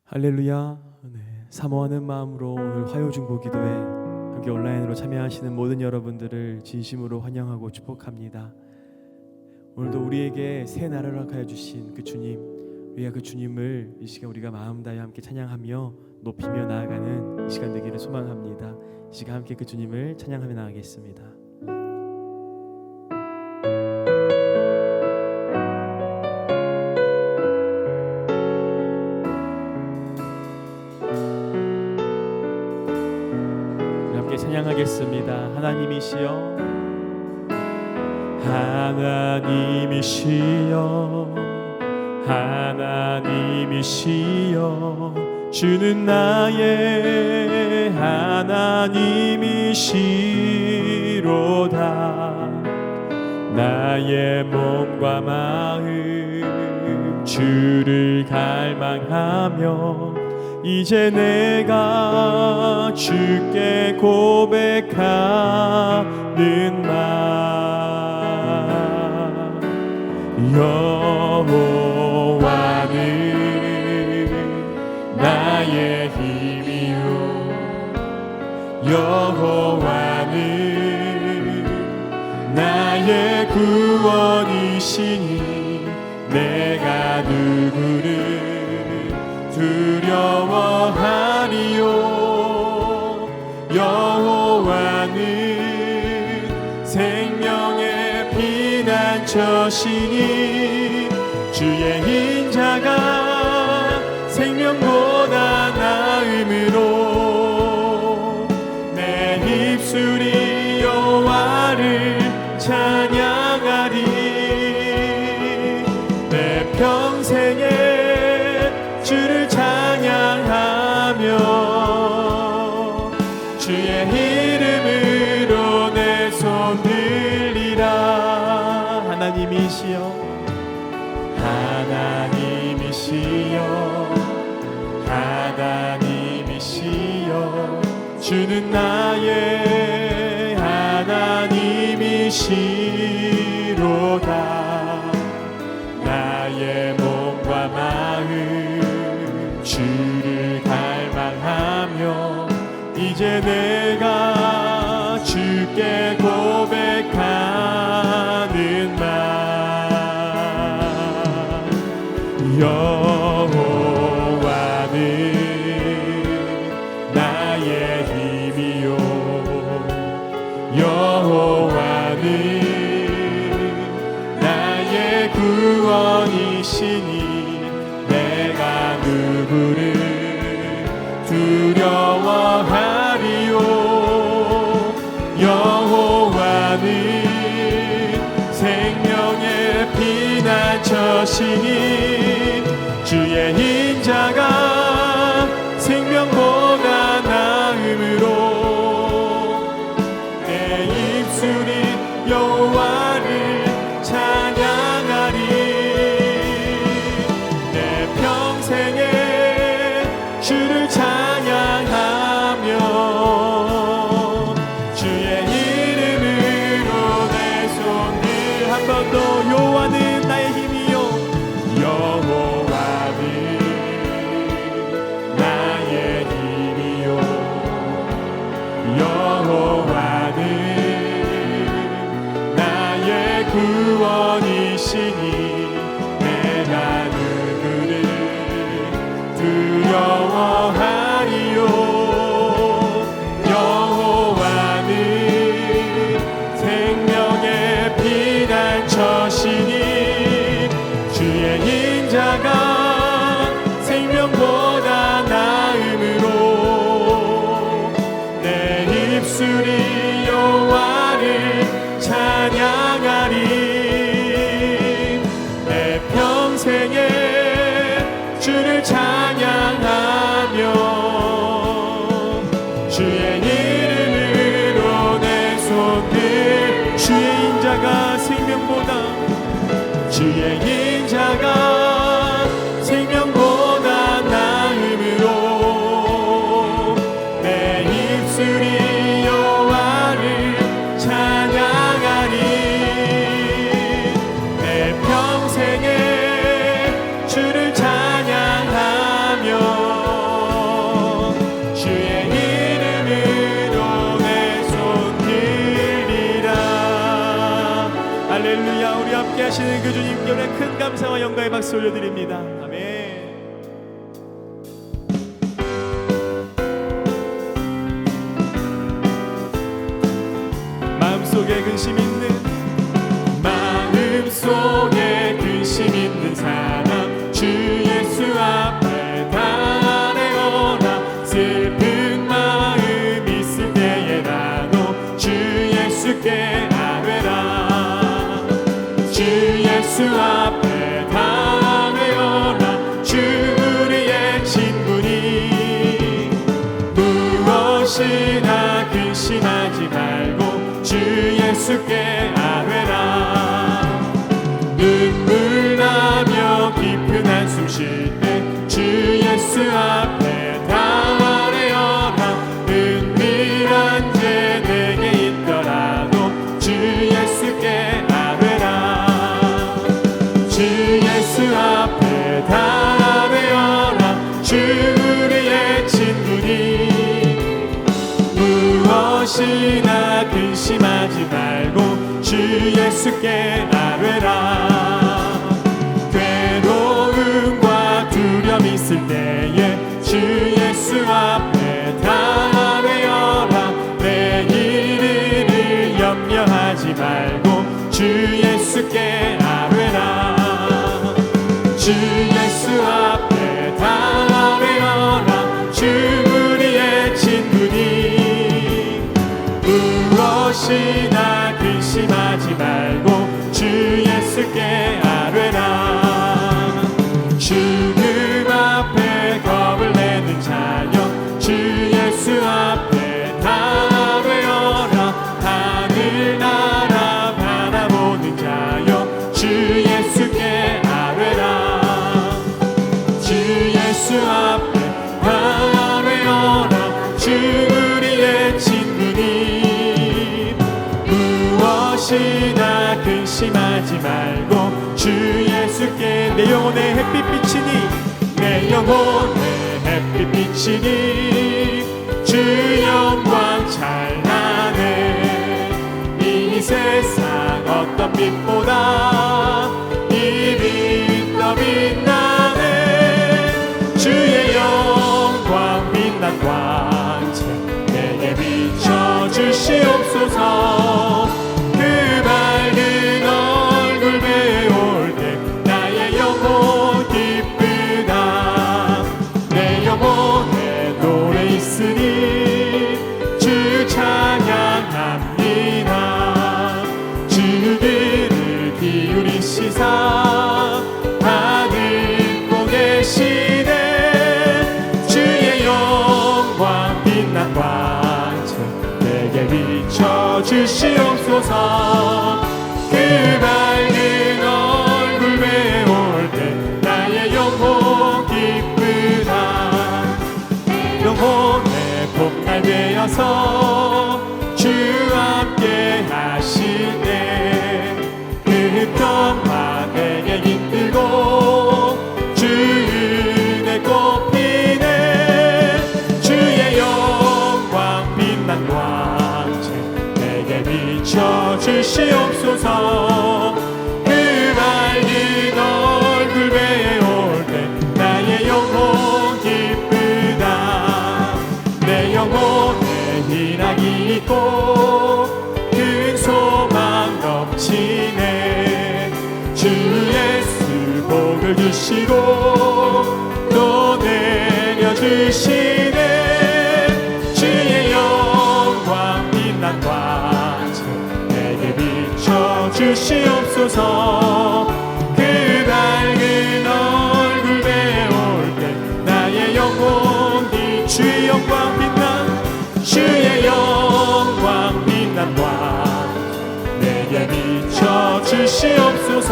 할렐루야. 네, 사모하는 마음으로 오늘 화요중보기도에 함께 온라인으로 참여하시는 모든 여러분들을 진심으로 환영하고 축복합니다. 오늘도 우리에게 새 나라를 허락하여 주신 그 주님, 우리가 그 주님을 이 시간 우리가 마음 다해 함께 찬양하며 높이며 나아가는 이 시간 되기를 소망합니다. 이 시간 함께 그 주님을 찬양하며 나아가겠습니다. 찬양하겠습니다. 하나님이시여, 하나님이시여, 하나님이시여, 주는 나의 하나님이시로다. 나의 몸과 마음 주를 갈망하며 이제 내가 주께 고백하는 말, 여호와는 나의 힘이요, 여호와는 나의 구원이시니 내가 누구를 두려워하리요. 여호와는 생명의 피난처시니 주의 인자가 생명보다 나음으로 내 입술이 여호와를 찬양하리. 내 평생에 주를 찬양하며 주의 이름으로 내 손 들리라. 하나님이시여, 하나님이시여, 하나님이시여, 주는 나의 하나님이시로다. 나의 몸과 마음 주를 갈망하며 이제 내가 주께 고백하는 말, 여호와는 나의 힘이요, 여호와는 나의 구원이시니 내가 누구를 두려워하리요. 여호와는 생명의 피난처시니 주의 인자가 생명보다 나음으로 내 입술이 여호와를 찬양하리. 내 평생에 주를 찬양하며 주의 이름으로 내 손을 한 번 더. 여호와는 나의 힘이요, 여호와는 나의 힘이요, 여호와는 나의 구원이시니 내가 누구를 두려워하리요. 여호와는 생명의 피난처시니 주의 인자가 생명보다 나음으로 내 입술이 여호와를 찬양하리. 내 평생에 주를 찬양하며 주의 이름으로 내 손들. 주의 인자가 생명보다, 주의 인자가 생명보다 나음으로 내 입술이 여호와를 찬양하리. 내 평생에 주를 찬양하며 하시는 그 주님께 우리 큰 감사와 영광의 박수 올려드립니다. 아멘. 마음속에 근심 있는 사람 주 예수 앞에 다 내어라. 슬픈 마음 있을 때에라도 주 예수께 아뢰라. 주 예수 앞에 다 내어라. 주 우리의 친구니 무엇이나 근심하지 말고 주 예수께 아뢰라. 눈물 나며 깊은 한숨 쉴 때 주 예수 앞에 다 아뢰어라. 은밀한 죄 내게 있더라도 주 예수께 아뢰라. 주 예수 앞에 다 아뢰어라. 주 우리의 친구니 무엇이나 근심하지 말고 주 예수께 아뢰라. 괴로움과 두려움 있을 때에 주 예수 앞에 다 아뢰어라. 내일을 염려하지 말고 주 예수께 아뢰라. 주 예수 앞에 다 아뢰어라. 주 우리의 친구니 무엇이나 근심하지 말고 주 예수께 아뢰라. 죽음 앞에 겁을 내는 자여 주 예수 앞에 다 아뢰어라. 하늘나라 바라보는 자여 주 예수께 아뢰라. 주 예수 앞에 다 아뢰어라. 주 우리의 친구니 무엇이나 근심하지 말고 주 예수께 내 영혼의 햇빛 비치니 내 영혼의 햇빛 비치니 주 영광 찬란해. 이 세상 어떤 빛보다 이 빛 더 빛나네. 주의 영광 빛난 광채 내게 비춰주시옵소서. 그 밝은 얼굴 배울 때 나의 영혼 기쁘다. 내 영혼에 노래 있으니 주 찬양합니다. 주 귀를 기울이시사 다 듣고 계시네. 주의 영광 빛난 광채 내게 비춰주시옵소서. 그 밝은 얼굴 배울 때 나의 영혼 기쁘다. 영혼의 봄날 되어서 주 함께 하시네. 그 평화 내게 깃들고 주 은혜 꽃피네. 주의 영광 빛난 광채 내게 비춰주시옵소서. 그 밝은 얼굴 배울 때 나의 영혼 기쁘다. 내 영혼에 희락이 있고 큰 소망 넘치네. 주 예수 복을 주시고 또 내려주시네. 주의 영광 빛난 광채 내게 비춰주시옵소서. 그 밝은 얼굴 배울 때 나의 영혼이 주의 영광 빛난 주의 영광 빛난 광채 내게 비춰주시옵소서.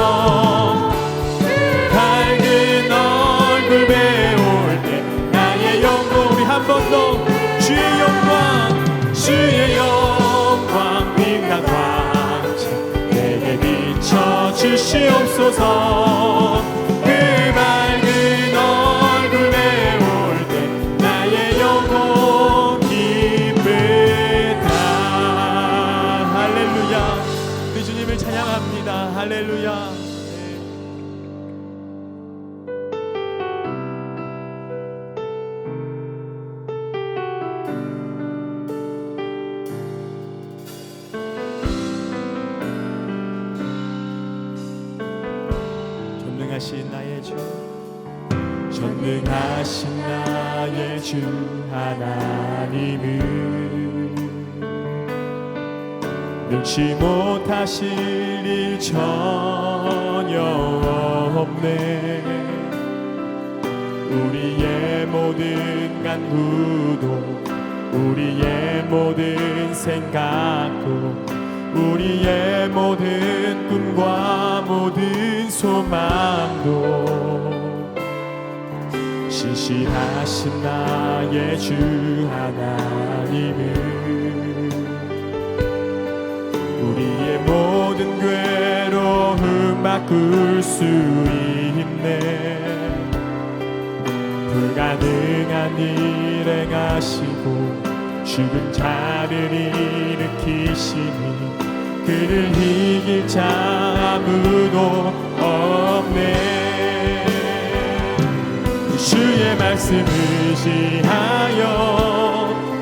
밝은 얼굴 배울 때 나의 영혼 우리 한 번 더 주의 영광 빛난 광채 내게 비춰주시옵소서. 그 밝은 얼굴 배울 때 나의 영혼 기쁘다. 할렐루야. 우리 주님을 찬양합니다. 할렐루야. 전능하신 나의 주 하나님은 능치 못하실 일 전혀 없네. 우리의 모든 간구도 우리의 모든 생각도 우리의 모든 꿈과 모든 소망도 신실하신 나의 주 하나님은 우리의 모든 괴로움 바꿀 수 있네. 불가능한 일 행하시고 죽은 자를 일으키시니 그를 이길 자 아무도 없네. 주의 말씀 의지하여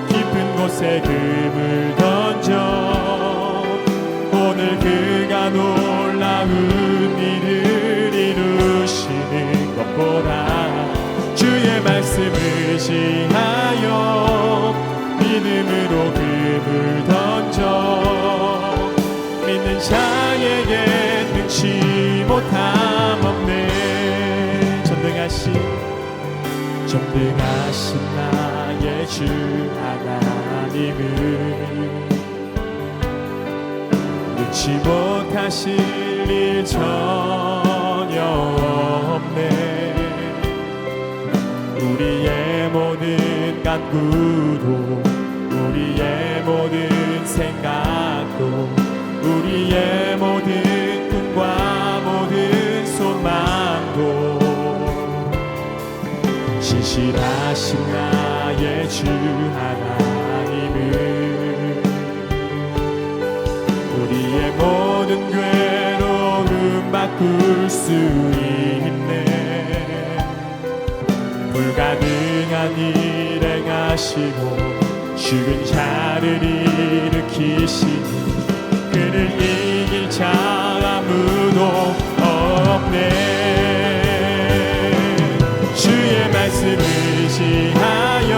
깊은 곳에 금을 던져 오늘 그가 놀라운 일을 이루시는 것 보라. 주의 말씀 의지하여 믿음으로 금을 던져 믿는 자에게 능치 못함 없네. 전능하신 나의 주 하나님은 능치 못하실 일 전혀 없네. 우리의 모든 간구도 우리의 모든 생각도 우리의 모든 꿈과 모든 소망도 신실하신 나의 주 하나님은 우리의 모든 괴로움 바꿀 수 있네. 불가능한 일 행하시고 죽은 자를 일으키시니 그를 이길 자 아무도 없네. 주의 말씀 의지하여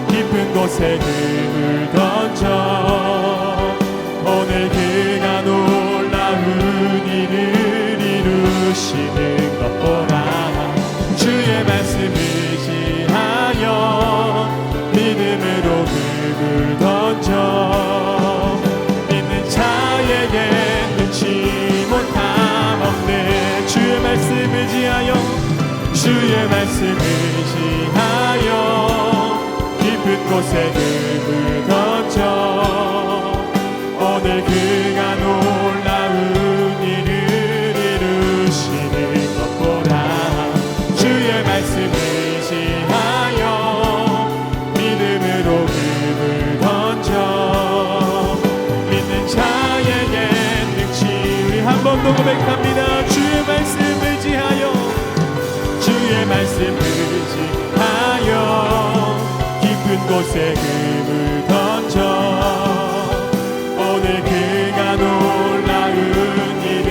깊은 곳에 금을 던져 오늘 그가 놀라운 일을 이루시는 것 보라. 주의 말씀 의지하여 믿음으로 금을 던져 믿는 자에게 능치 못함 없네. 주의 말씀 의지하여 주의 말씀 의지하여 깊은 곳에 금을 던져 오늘 그가 놀라운 일을 이루시는 것 보라. 주의 말씀 의지하여 믿음으로 금을 던져 믿는 자에게 능치. 우리 한 번 더 고백합니다. 주의 말씀 의지하여 주의 말씀 의지하여 깊은 곳에 금을 던져 오늘 그가 놀라운 일을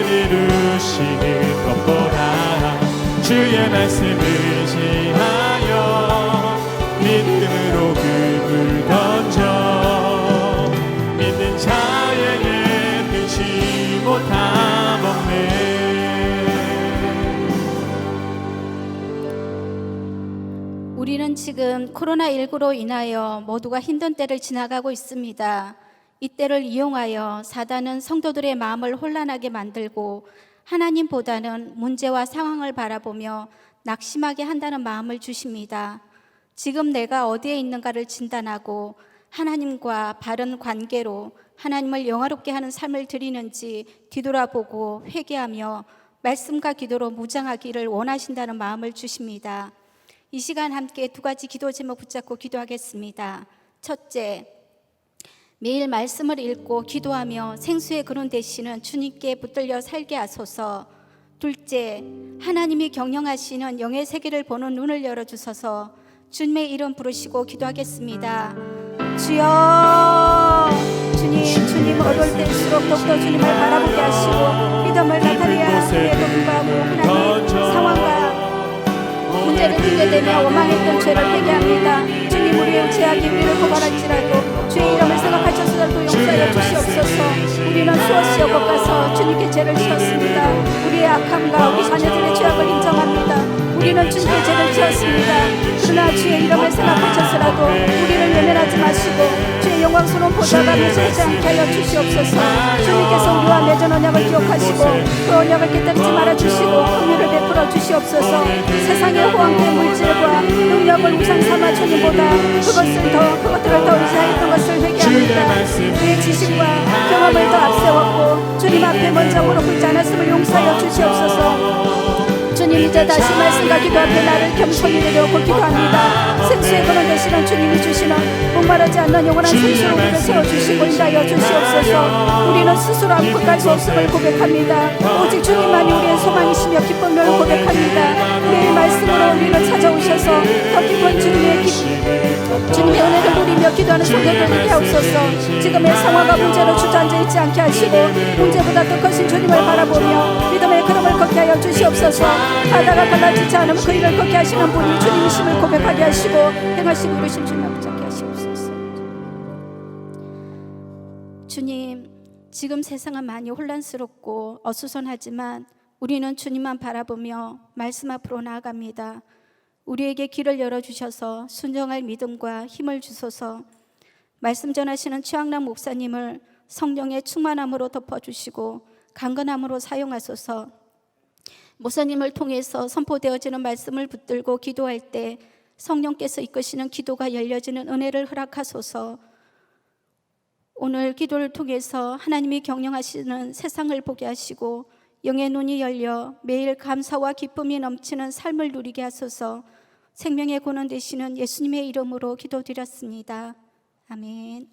이루시는 것 보라. 주의 말씀 의지하여 믿음으로 금을 던져 믿는 자에게 능치 못함 없네. 우리는 지금 코로나19로 인하여 모두가 힘든 때를 지나가고 있습니다. 이 때를 이용하여 사단은 성도들의 마음을 혼란하게 만들고 하나님보다는 문제와 상황을 바라보며 낙심하게 한다는 마음을 주십니다. 지금 내가 어디에 있는가를 진단하고 하나님과 바른 관계로 하나님을 영화롭게 하는 삶을 드리는지 뒤돌아보고 회개하며 말씀과 기도로 무장하기를 원하신다는 마음을 주십니다. 이 시간 함께 두 가지 기도 제목 붙잡고 기도하겠습니다. 첫째, 매일 말씀을 읽고 기도하며 생수의 근원 되시는 주님께 붙들려 살게 하소서. 둘째, 하나님이 경영하시는 영의 세계를 보는 눈을 열어주셔서 주님의 이름 부르시고 기도하겠습니다. 주여, 주님 어두울 때일수록 더욱더 주님을 바라보게 하시고 믿음을 나타내야 함에도 불구하고 하나님 문제를 핑계대며 원망했던 죄를 회개합니다. 주님, 우리의 죄악이 우리를 고발할지라도 주의 이름을 생각하셔서라도 용서하여 주시옵소서. 우리는 수없이 엇가서 주님께 죄를 지었습니다. 우리의 악함과 우리 자녀들의 죄악을 인정합니다. 우리는 주님께 죄를 지었습니다. 그러나 주의 이름을 생각하셔서라도 우리를 외면하지 마시고 주의 영광스러운 보좌가 무시하지 않게 하여 주시옵소서. 주님께서 우리와 맺은 언약을 기억하시고 그 언약을 깨뜨리지 말아주시고 긍휼을 베풀어 주시옵소서. 세상의 호황된 물질과 능력을 우상 삼아 주님보다 그것들을 더 의지하였던 것을 회개합니다. 우리의 지식과 경험을 더 앞세웠고 주님 앞에 먼저 무릎 꿇지 않았음을 용서하여 주시옵소서. 주님, 이제 다시 말씀과 기도 앞에 나를 겸손히 내려놓고 기도합니다. 생수의 근원 되시는 주님이 주시는 목마르지 않는 영원한 생수로 우리를 세워주시고 인도하여 주시옵소서. 우리는 스스로 아무것도 할 수 없음을 고백합니다. 오직 주님만이 우리의 소망이시며 기쁨을 고백합니다. 매일 말씀으로 우리를 찾아오셔서 더 깊은 주님의 은혜를 누리며 기도하는 성도들 되게 하옵소서. 지금의 상황과 문제로 주저앉아 있지 않게 하시고 문제보다 더 크신 주님을 바라보며 믿음의 걸음을 걷게 하여 주시옵소서. 바다가 갈라지지 않으면 그 일을 걷게 하시는 분이 주님이심을 고백하게 하시고 행하시고 이루신 주님 붙잡게 하시옵소서. 주님, 지금 세상은 많이 혼란스럽고 어수선하지만 우리는 주님만 바라보며 말씀 앞으로 나아갑니다. 우리에게 길을 열어주셔서 순종할 믿음과 힘을 주소서. 말씀 전하시는 최양락 목사님을 성령의 충만함으로 덮어주시고 강건함으로 사용하소서. 목사님을 통해서 선포되어지는 말씀을 붙들고 기도할 때 성령께서 이끄시는 기도가 열려지는 은혜를 허락하소서. 오늘 기도를 통해서 하나님이 경영하시는 세상을 보게 하시고 영의 눈이 열려 매일 감사와 기쁨이 넘치는 삶을 누리게 하소서. 생명의 근원 되시는 예수님의 이름으로 기도드렸습니다. 아멘.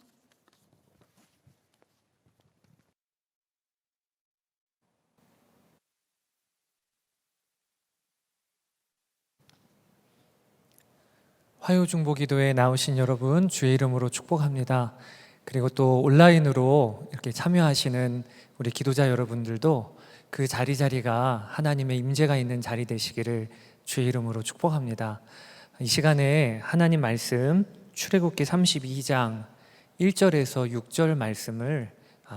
화요중보기도에 나오신 여러분 주의 이름으로 축복합니다. 그리고 또 온라인으로 이렇게 참여하시는 우리 기도자 여러분들도 그 자리자리가 하나님의 임재가 있는 자리 되시기를 주의 이름으로 축복합니다. 이 시간에 하나님 말씀 출애굽기 32장 1절에서 6절 말씀을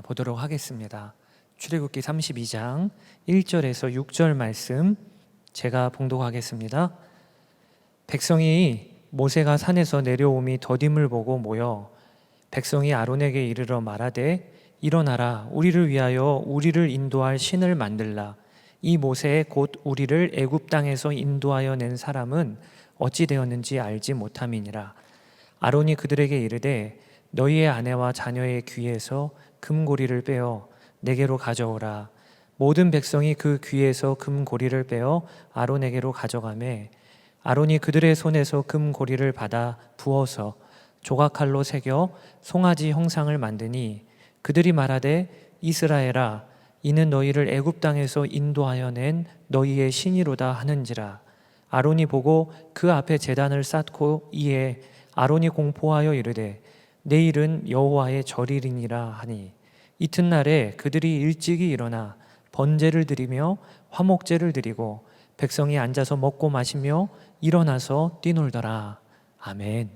보도록 하겠습니다. 출애굽기 32장 1절에서 6절 말씀 제가 봉독하겠습니다. 백성이 모세가 산에서 내려옴이 더딤을 보고 모여 백성이 아론에게 이르러 말하되 일어나라 우리를 위하여 우리를 인도할 신을 만들라. 이 모세 곧 우리를 애굽 땅에서 인도하여 낸 사람은 어찌 되었는지 알지 못함이니라. 아론이 그들에게 이르되 너희의 아내와 자녀의 귀에서 금고리를 빼어 내게로 가져오라. 모든 백성이 그 귀에서 금고리를 빼어 아론에게로 가져가매 아론이 그들의 손에서 금고리를 받아 부어서 조각칼로 새겨 송아지 형상을 만드니 그들이 말하되 이스라엘아 이는 너희를 애굽 땅에서 인도하여 낸 너희의 신이로다 하는지라. 아론이 보고 그 앞에 제단을 쌓고 이에 아론이 공포하여 이르되 내일은 여호와의 절일이니라 하니 이튿날에 그들이 일찍이 일어나 번제를 드리며 화목제를 드리고 백성이 앉아서 먹고 마시며 일어나서 뛰놀더라. 아멘.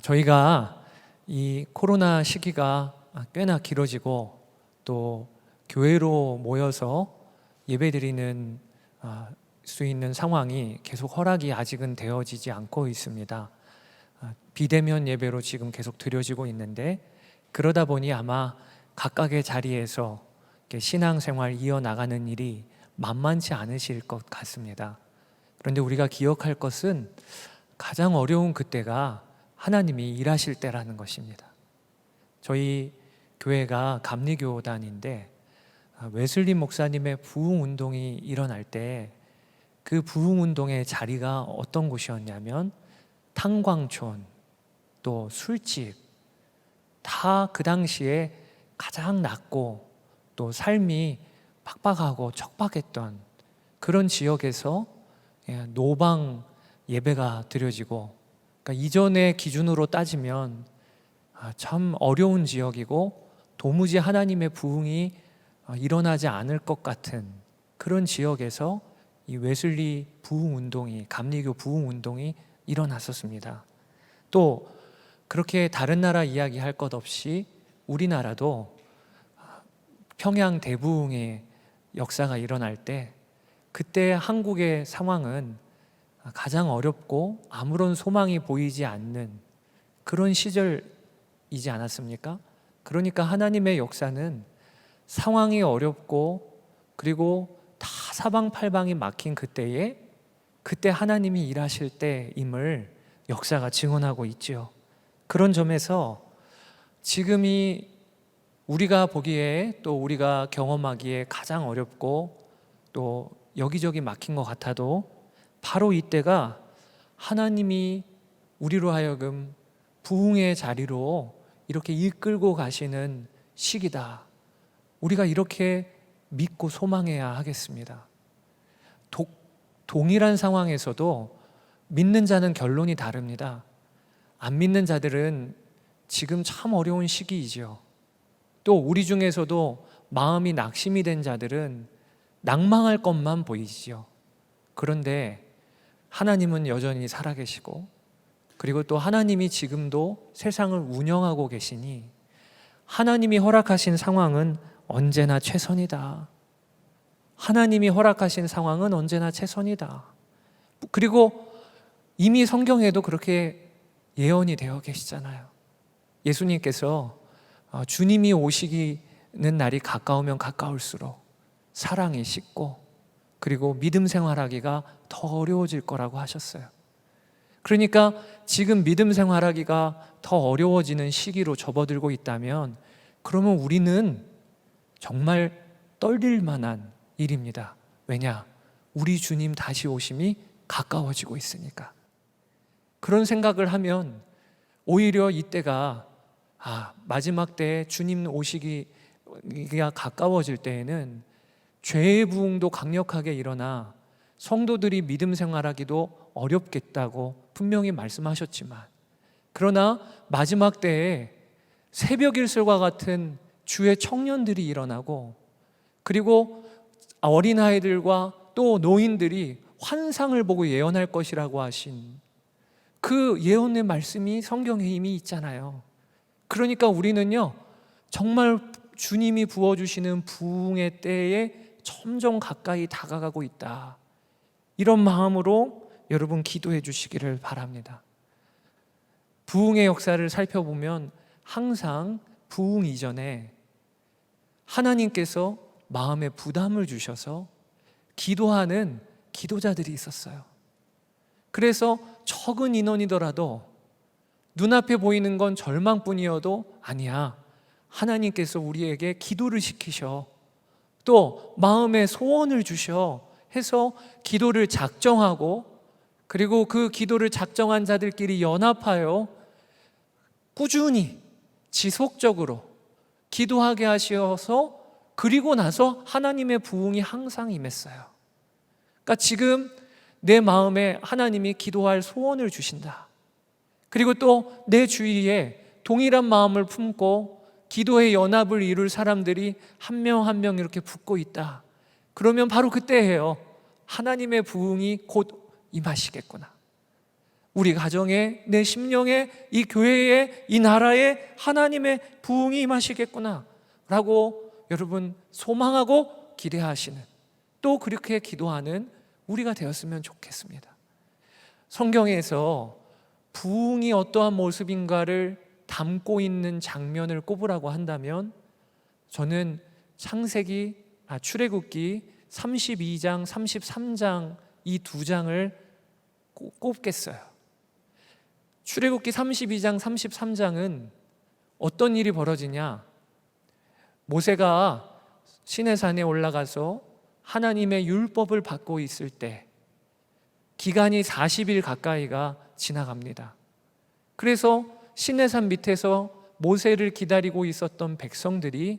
저희가 이 코로나 시기가 꽤나 길어지고 또 교회로 모여서 예배드리는 수 있는 상황이 계속 허락이 아직은 되어지지 않고 있습니다. 비대면 예배로 지금 계속 드려지고 있는데 그러다 보니 아마 각각의 자리에서 신앙생활 이어나가는 일이 만만치 않으실 것 같습니다. 그런데 우리가 기억할 것은 가장 어려운 그때가 하나님이 일하실 때라는 것입니다. 저희 교회가 감리교단인데 웨슬리 목사님의 부흥운동이 일어날 때 그 부흥운동의 자리가 어떤 곳이었냐면 탄광촌, 또 술집, 다 그 당시에 가장 낮고 또 삶이 팍팍하고 척박했던 그런 지역에서 노방 예배가 드려지고, 그러니까 이전의 기준으로 따지면 참 어려운 지역이고 도무지 하나님의 부흥이 일어나지 않을 것 같은 그런 지역에서 이 웨슬리 부흥 운동이, 감리교 부흥 운동이 일어났었습니다. 또 그렇게 다른 나라 이야기할 것 없이 우리나라도 평양 대부흥의 역사가 일어날 때 그때 한국의 상황은 가장 어렵고 아무런 소망이 보이지 않는 그런 시절이지 않았습니까? 그러니까 하나님의 역사는 상황이 어렵고 그리고 다 사방팔방이 막힌 그때에 그때 하나님이 일하실 때임을 역사가 증언하고 있지요. 그런 점에서 지금이 우리가 보기에 또 우리가 경험하기에 가장 어렵고 또 여기저기 막힌 것 같아도 바로 이때가 하나님이 우리로 하여금 부흥의 자리로 이렇게 이끌고 가시는 시기다. 우리가 이렇게 믿고 소망해야 하겠습니다. 동일한 상황에서도 믿는 자는 결론이 다릅니다. 안 믿는 자들은 지금 참 어려운 시기이죠. 또 우리 중에서도 마음이 낙심이 된 자들은 낭망할 것만 보이지요. 그런데 하나님은 여전히 살아계시고 그리고 또 하나님이 지금도 세상을 운영하고 계시니 하나님이 허락하신 상황은 언제나 최선이다. 하나님이 허락하신 상황은 언제나 최선이다. 그리고 이미 성경에도 그렇게 예언이 되어 계시잖아요. 예수님께서 주님이 오시기는 날이 가까우면 가까울수록 사랑이 식고 그리고 믿음 생활하기가 더 어려워질 거라고 하셨어요. 그러니까 지금 믿음 생활하기가 더 어려워지는 시기로 접어들고 있다면 그러면 우리는 정말 떨릴 만한 일입니다. 왜냐? 우리 주님 다시 오심이 가까워지고 있으니까. 그런 생각을 하면 오히려 이때가 마지막 때 주님 오시기가 가까워질 때에는 죄의 부흥도 강력하게 일어나 성도들이 믿음 생활하기도 어렵겠다고 분명히 말씀하셨지만 그러나 마지막 때에 새벽 일설과 같은 주의 청년들이 일어나고 그리고 어린아이들과 또 노인들이 환상을 보고 예언할 것이라고 하신 그 예언의 말씀이 성경에 이미 있잖아요. 그러니까 우리는요 정말 주님이 부어주시는 부흥의 때에 점점 가까이 다가가고 있다. 이런 마음으로 여러분 기도해 주시기를 바랍니다. 부흥의 역사를 살펴보면 항상 부흥 이전에 하나님께서 마음에 부담을 주셔서 기도하는 기도자들이 있었어요. 그래서 적은 인원이더라도 눈앞에 보이는 건 절망뿐이어도 아니야. 하나님께서 우리에게 기도를 시키셔. 또 마음에 소원을 주셔. 해서 기도를 작정하고 그리고 그 기도를 작정한 자들끼리 연합하여 꾸준히 지속적으로 기도하게 하셔서 그리고 나서 하나님의 부흥이 항상 임했어요. 그러니까 지금 내 마음에 하나님이 기도할 소원을 주신다. 그리고 또 내 주위에 동일한 마음을 품고 기도의 연합을 이룰 사람들이 한 명 한 명 이렇게 붙고 있다. 그러면 바로 그때예요. 하나님의 부흥이 곧 임하시겠구나. 우리 가정에, 내 심령에, 이 교회에, 이 나라에 하나님의 부흥이 임하시겠구나 라고 여러분 소망하고 기대하시는 또 그렇게 기도하는 우리가 되었으면 좋겠습니다. 성경에서 부흥이 어떠한 모습인가를 담고 있는 장면을 꼽으라고 한다면 저는 출애굽기 32장, 33장 이 두 장을 꼽겠어요. 출애굽기 32장, 33장은 어떤 일이 벌어지냐? 모세가 시내산에 올라가서 하나님의 율법을 받고 있을 때 기간이 40일 가까이가 지나갑니다. 그래서 시내산 밑에서 모세를 기다리고 있었던 백성들이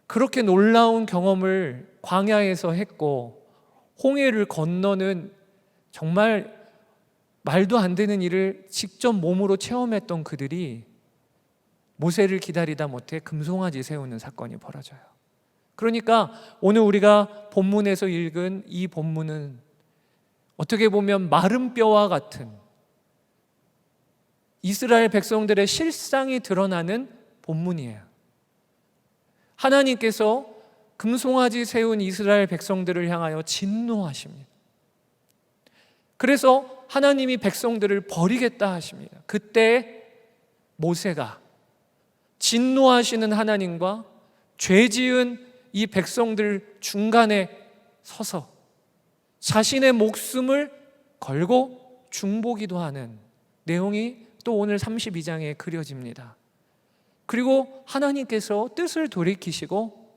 그렇게 놀라운 경험을 광야에서 했고 홍해를 건너는 정말 말도 안 되는 일을 직접 몸으로 체험했던 그들이 모세를 기다리다 못해 금송아지 세우는 사건이 벌어져요. 그러니까 오늘 우리가 본문에서 읽은 이 본문은 어떻게 보면 마른 뼈와 같은 이스라엘 백성들의 실상이 드러나는 본문이에요. 하나님께서 금송아지 세운 이스라엘 백성들을 향하여 진노하십니다. 그래서 하나님이 백성들을 버리겠다 하십니다. 그때 모세가 진노하시는 하나님과 죄 지은 이 백성들 중간에 서서 자신의 목숨을 걸고 중보기도 하는 내용이 또 오늘 32장에 그려집니다. 그리고 하나님께서 뜻을 돌이키시고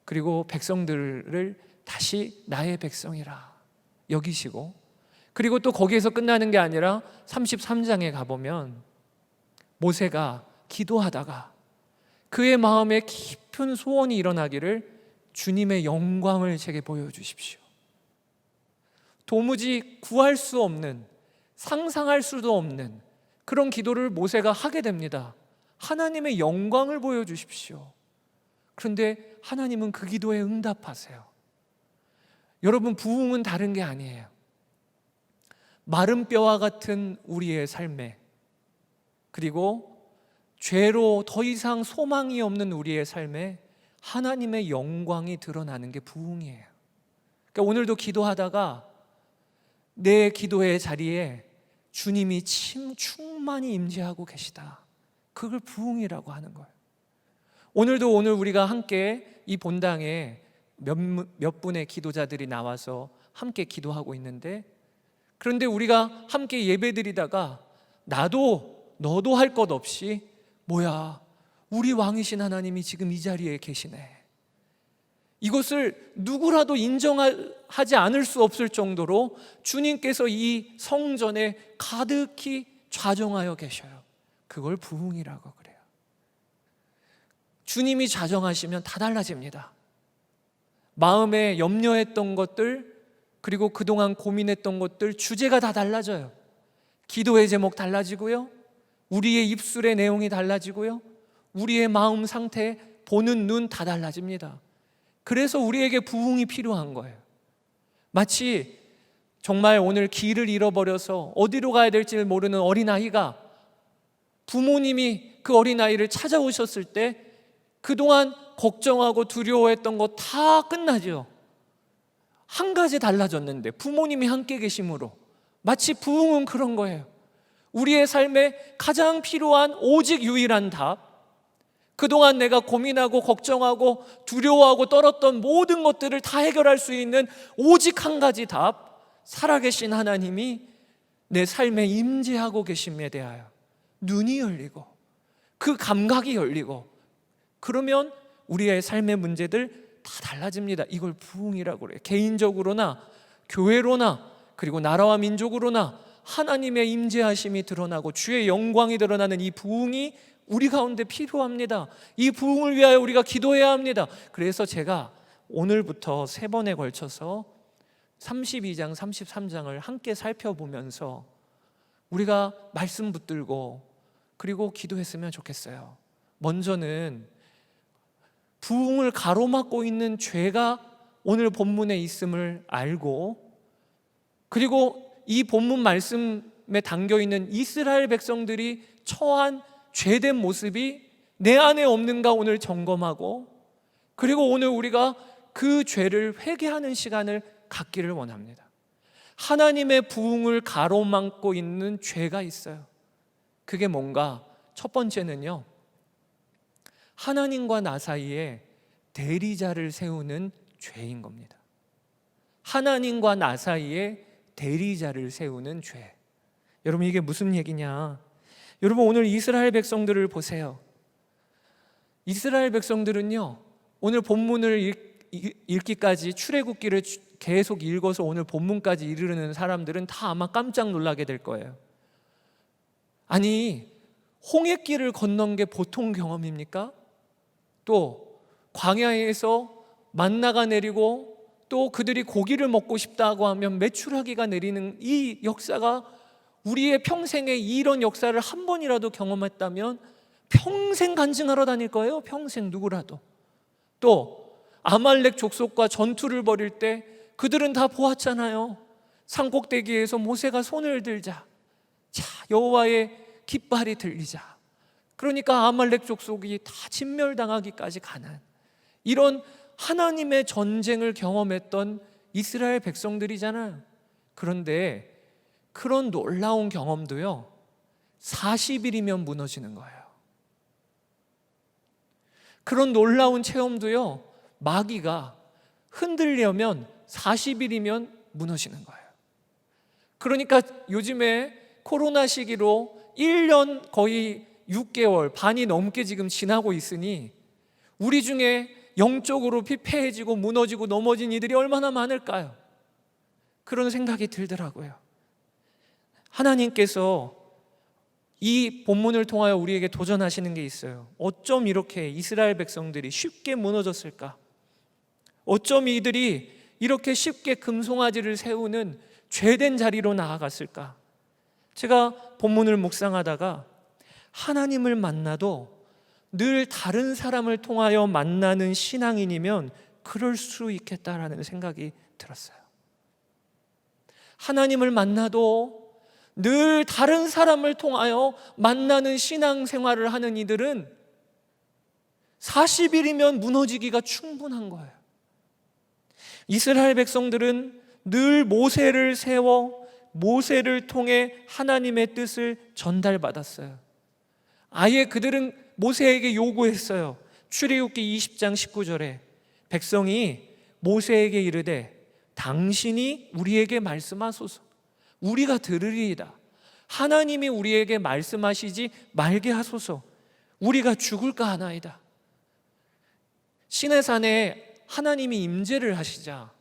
그리고 백성들을 다시 나의 백성이라 여기시고, 그리고 또 거기에서 끝나는 게 아니라 33장에 가보면 모세가 기도하다가 그의 마음에 깊은 소원이 일어나기를 주님의 영광을 제게 보여주십시오. 도무지 구할 수 없는, 상상할 수도 없는 그런 기도를 모세가 하게 됩니다. 하나님의 영광을 보여주십시오. 그런데 하나님은 그 기도에 응답하세요. 여러분, 부흥은 다른 게 아니에요. 마른 뼈와 같은 우리의 삶에, 그리고 죄로 더 이상 소망이 없는 우리의 삶에 하나님의 영광이 드러나는 게 부흥이에요. 그러니까 오늘도 기도하다가 내 기도의 자리에 주님이 충만히 임재하고 계시다. 그걸 부흥이라고 하는 거예요. 오늘 우리가 함께 이 본당에 몇 분의 기도자들이 나와서 함께 기도하고 있는데, 그런데 우리가 함께 예배드리다가 나도 너도 할 것 없이 뭐야, 우리 왕이신 하나님이 지금 이 자리에 계시네, 이것을 누구라도 인정하지 않을 수 없을 정도로 주님께서 이 성전에 가득히 좌정하여 계셔요. 그걸 부흥이라고 그래요. 주님이 좌정하시면 다 달라집니다. 마음에 염려했던 것들, 그리고 그동안 고민했던 것들, 주제가 다 달라져요. 기도의 제목 달라지고요, 우리의 입술의 내용이 달라지고요, 우리의 마음 상태, 보는 눈 다 달라집니다. 그래서 우리에게 부흥이 필요한 거예요. 마치 정말 오늘 길을 잃어버려서 어디로 가야 될지 모르는 어린아이가 부모님이 그 어린아이를 찾아오셨을 때 그동안 걱정하고 두려워했던 거 다 끝나죠. 한 가지 달라졌는데, 부모님이 함께 계심으로. 마치 부흥은 그런 거예요. 우리의 삶에 가장 필요한 오직 유일한 답, 그동안 내가 고민하고 걱정하고 두려워하고 떨었던 모든 것들을 다 해결할 수 있는 오직 한 가지 답, 살아계신 하나님이 내 삶에 임재하고 계심에 대하여 눈이 열리고 그 감각이 열리고, 그러면 우리의 삶의 문제들 다 달라집니다. 이걸 부흥이라고 그래요. 개인적으로나 교회로나 그리고 나라와 민족으로나 하나님의 임재하심이 드러나고 주의 영광이 드러나는 이 부흥이 우리 가운데 필요합니다. 이 부흥을 위하여 우리가 기도해야 합니다. 그래서 제가 오늘부터 3번에 걸쳐서 32장, 33장을 함께 살펴보면서 우리가 말씀 붙들고 그리고 기도했으면 좋겠어요. 먼저는 부흥을 가로막고 있는 죄가 오늘 본문에 있음을 알고, 그리고 이 본문 말씀에 담겨있는 이스라엘 백성들이 처한 죄된 모습이 내 안에 없는가 오늘 점검하고, 그리고 오늘 우리가 그 죄를 회개하는 시간을 갖기를 원합니다. 하나님의 부흥을 가로막고 있는 죄가 있어요. 그게 뭔가? 첫 번째는요, 하나님과 나 사이에 대리자를 세우는 죄인 겁니다. 하나님과 나 사이에 대리자를 세우는 죄. 여러분, 이게 무슨 얘기냐? 여러분, 오늘 이스라엘 백성들을 보세요. 이스라엘 백성들은요, 오늘 본문을 읽기까지, 출애굽기를 계속 읽어서 오늘 본문까지 이르는 사람들은 다 아마 깜짝 놀라게 될 거예요. 아니, 홍해길을 건넌 게 보통 경험입니까? 또 광야에서 만나가 내리고 또 그들이 고기를 먹고 싶다고 하면 메추라기가 내리는 이 역사가 우리의 평생에 이런 역사를 한 번이라도 경험했다면 평생 간증하러 다닐 거예요. 평생 누구라도. 또 아말렉 족속과 전투를 벌일 때 그들은 다 보았잖아요. 산꼭대기에서 모세가 손을 들자, 자, 여호와의 깃발이 들리자. 그러니까 아말렉 족속이 다 진멸당하기까지 가는 이런 하나님의 전쟁을 경험했던 이스라엘 백성들이잖아요. 그런데 그런 놀라운 경험도요, 40일이면 무너지는 거예요. 그런 놀라운 체험도요, 마귀가 흔들려면 40일이면 무너지는 거예요. 그러니까 요즘에 코로나 시기로 1년 거의 6개월 반이 넘게 지금 지나고 있으니 우리 중에 영적으로 피폐해지고 무너지고 넘어진 이들이 얼마나 많을까요? 그런 생각이 들더라고요. 하나님께서 이 본문을 통하여 우리에게 도전하시는 게 있어요. 어쩜 이렇게 이스라엘 백성들이 쉽게 무너졌을까? 어쩜 이들이 이렇게 쉽게 금송아지를 세우는 죄된 자리로 나아갔을까? 제가 본문을 묵상하다가 하나님을 만나도 늘 다른 사람을 통하여 만나는 신앙인이면 그럴 수 있겠다라는 생각이 들었어요. 하나님을 만나도 늘 다른 사람을 통하여 만나는 신앙생활을 하는 이들은 40일이면 무너지기가 충분한 거예요. 이스라엘 백성들은 늘 모세를 세워 모세를 통해 하나님의 뜻을 전달받았어요. 아예 그들은 모세에게 요구했어요. 출애굽기 20장 19절에 백성이 모세에게 이르되 당신이 우리에게 말씀하소서, 우리가 들으리이다. 하나님이 우리에게 말씀하시지 말게 하소서, 우리가 죽을까 하나이다. 시내산에 하나님이 임재를 하시자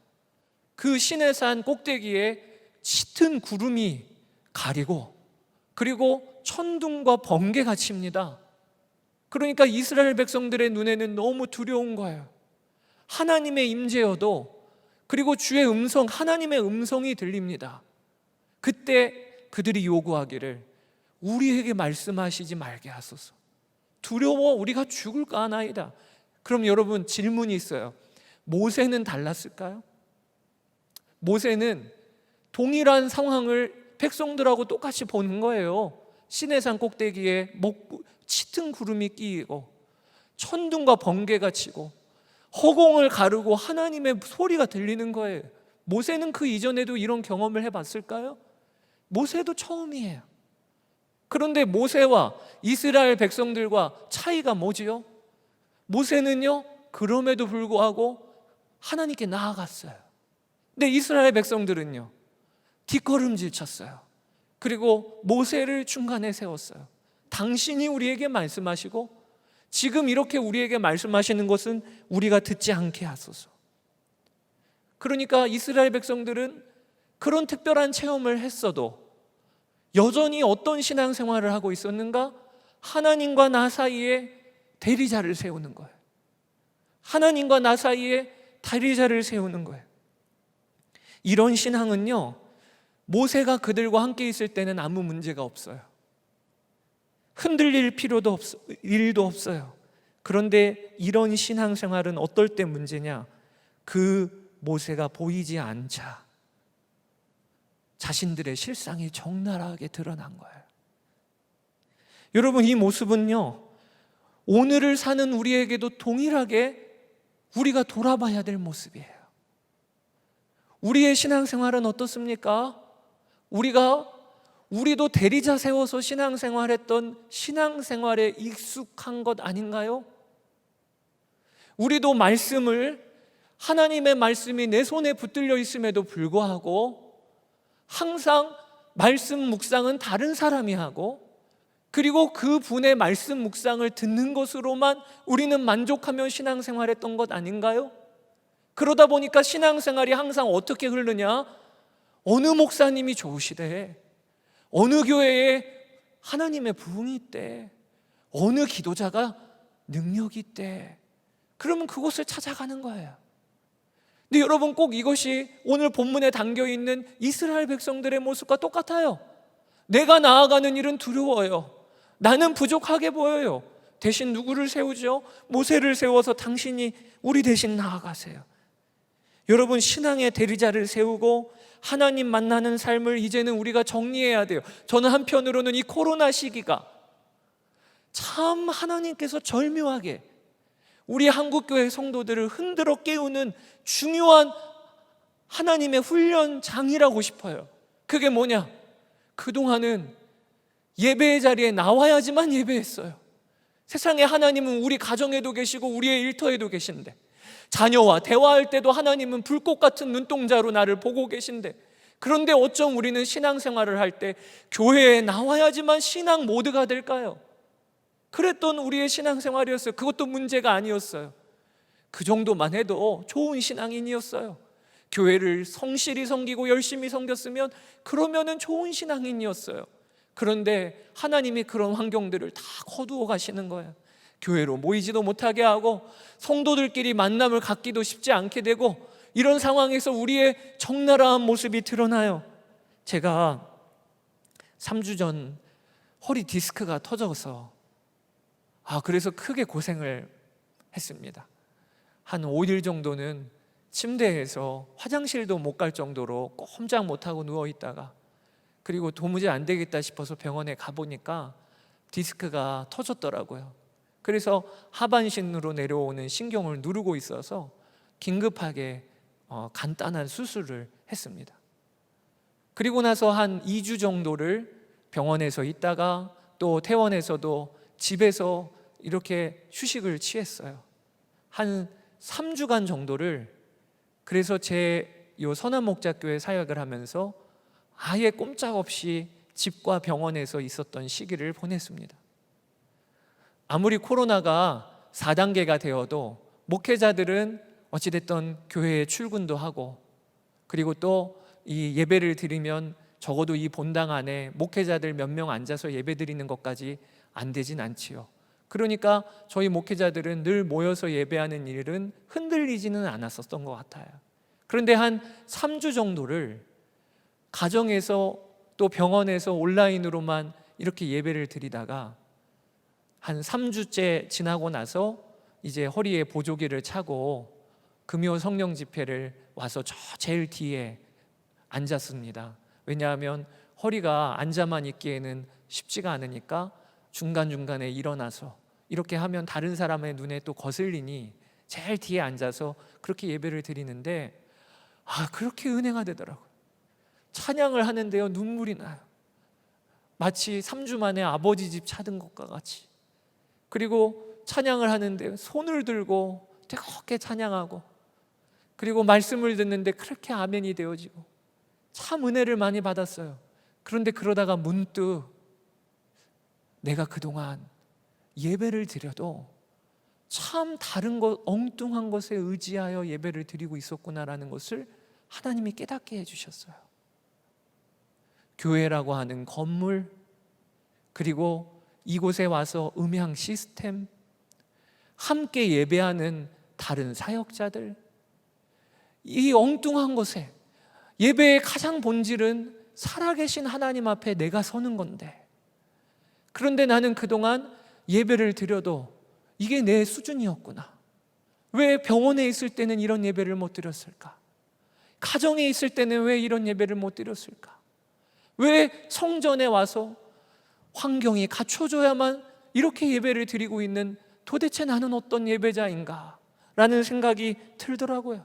그 시내산 꼭대기에 짙은 구름이 가리고 그리고 천둥과 번개가 칩니다. 그러니까 이스라엘 백성들의 눈에는 너무 두려운 거예요. 하나님의 임재여도 그리고 주의 음성, 하나님의 음성이 들립니다. 그때 그들이 요구하기를 우리에게 말씀하시지 말게 하소서, 두려워 우리가 죽을까 하나이다. 그럼 여러분 질문이 있어요. 모세는 달랐을까요? 모세는 동일한 상황을 백성들하고 똑같이 보는 거예요. 시내산 꼭대기에 짙은 구름이 끼고 천둥과 번개가 치고 허공을 가르고 하나님의 소리가 들리는 거예요. 모세는 그 이전에도 이런 경험을 해봤을까요? 모세도 처음이에요. 그런데 모세와 이스라엘 백성들과 차이가 뭐지요? 모세는요, 그럼에도 불구하고 하나님께 나아갔어요. 근데 이스라엘 백성들은요, 뒷걸음질 쳤어요. 그리고 모세를 중간에 세웠어요. 당신이 우리에게 말씀하시고 지금 이렇게 우리에게 말씀하시는 것은 우리가 듣지 않게 하소서. 그러니까 이스라엘 백성들은 그런 특별한 체험을 했어도 여전히 어떤 신앙생활을 하고 있었는가? 하나님과 나 사이에 대리자를 세우는 거예요. 하나님과 나 사이에 대리자를 세우는 거예요. 이런 신앙은요, 모세가 그들과 함께 있을 때는 아무 문제가 없어요. 흔들릴 일도 없어요. 그런데 이런 신앙생활은 어떨 때 문제냐? 그 모세가 보이지 않자 자신들의 실상이 적나라하게 드러난 거예요. 여러분, 이 모습은요, 오늘을 사는 우리에게도 동일하게 우리가 돌아봐야 될 모습이에요. 우리의 신앙생활은 어떻습니까? 우리도 대리자 세워서 신앙생활했던 신앙생활에 익숙한 것 아닌가요? 우리도 하나님의 말씀이 내 손에 붙들려 있음에도 불구하고 항상 말씀 묵상은 다른 사람이 하고 그리고 그 분의 말씀 묵상을 듣는 것으로만 우리는 만족하며 신앙생활했던 것 아닌가요? 그러다 보니까 신앙생활이 항상 어떻게 흐르냐? 어느 목사님이 좋으시대, 어느 교회에 하나님의 부흥이 있대, 어느 기도자가 능력이 있대, 그러면 그곳을 찾아가는 거예요. 근데 여러분, 꼭 이것이 오늘 본문에 담겨있는 이스라엘 백성들의 모습과 똑같아요. 내가 나아가는 일은 두려워요. 나는 부족하게 보여요. 대신 누구를 세우죠? 모세를 세워서 당신이 우리 대신 나아가세요. 여러분, 신앙의 대리자를 세우고 하나님 만나는 삶을 이제는 우리가 정리해야 돼요. 저는 한편으로는 이 코로나 시기가 참 하나님께서 절묘하게 우리 한국교회 성도들을 흔들어 깨우는 중요한 하나님의 훈련장이라고 싶어요. 그게 뭐냐? 그동안은 예배의 자리에 나와야지만 예배했어요. 세상에 하나님은 우리 가정에도 계시고 우리의 일터에도 계신데, 자녀와 대화할 때도 하나님은 불꽃 같은 눈동자로 나를 보고 계신데, 그런데 어쩜 우리는 신앙생활을 할 때 교회에 나와야지만 신앙 모드가 될까요? 그랬던 우리의 신앙생활이었어요. 그것도 문제가 아니었어요. 그 정도만 해도 좋은 신앙인이었어요. 교회를 성실히 섬기고 열심히 섬겼으면 그러면은 좋은 신앙인이었어요. 그런데 하나님이 그런 환경들을 다 거두어 가시는 거예요. 교회로 모이지도 못하게 하고 성도들끼리 만남을 갖기도 쉽지 않게 되고, 이런 상황에서 우리의 적나라한 모습이 드러나요. 제가 3주 전 허리 디스크가 터져서 그래서 크게 고생을 했습니다. 한 5일 정도는 침대에서 화장실도 못 갈 정도로 꼼짝 못하고 누워있다가, 그리고 도무지 안 되겠다 싶어서 병원에 가보니까 디스크가 터졌더라고요. 그래서 하반신으로 내려오는 신경을 누르고 있어서 긴급하게 간단한 수술을 했습니다. 그리고 나서 한 2주 정도를 병원에서 있다가 또 퇴원해서도 집에서 이렇게 휴식을 취했어요. 한 3주간 정도를, 그래서 제 요 선한목자교회 사역을 하면서 아예 꼼짝없이 집과 병원에서 있었던 시기를 보냈습니다. 아무리 코로나가 4단계가 되어도 목회자들은 어찌됐든 교회에 출근도 하고, 그리고 또 이 예배를 드리면 적어도 이 본당 안에 목회자들 몇 명 앉아서 예배 드리는 것까지 안 되진 않지요. 그러니까 저희 목회자들은 늘 모여서 예배하는 일은 흔들리지는 않았었던 것 같아요. 그런데 한 3주 정도를 가정에서 또 병원에서 온라인으로만 이렇게 예배를 드리다가 한 3주째 지나고 나서 이제 허리에 보조기를 차고 금요 성령 집회를 와서 저 제일 뒤에 앉았습니다. 왜냐하면 허리가 앉아만 있기에는 쉽지가 않으니까 중간중간에 일어나서 이렇게 하면 다른 사람의 눈에 또 거슬리니 제일 뒤에 앉아서 그렇게 예배를 드리는데, 그렇게 은혜가 되더라고요. 찬양을 하는데요, 눈물이 나요. 마치 3주 만에 아버지 집 찾은 것과 같이. 그리고 찬양을 하는데 손을 들고 뜨겁게 찬양하고, 그리고 말씀을 듣는데 그렇게 아멘이 되어지고, 참 은혜를 많이 받았어요. 그런데 그러다가 문득 내가 그동안 예배를 드려도 참 다른 것, 엉뚱한 것에 의지하여 예배를 드리고 있었구나라는 것을 하나님이 깨닫게 해주셨어요. 교회라고 하는 건물, 그리고 이곳에 와서 음향 시스템, 함께 예배하는 다른 사역자들, 이 엉뚱한 것에, 예배의 가장 본질은 살아계신 하나님 앞에 내가 서는 건데, 그런데 나는 그동안 예배를 드려도 이게 내 수준이었구나. 왜 병원에 있을 때는 이런 예배를 못 드렸을까? 가정에 있을 때는 왜 이런 예배를 못 드렸을까? 왜 성전에 와서 환경이 갖춰져야만 이렇게 예배를 드리고 있는, 도대체 나는 어떤 예배자인가? 라는 생각이 들더라고요.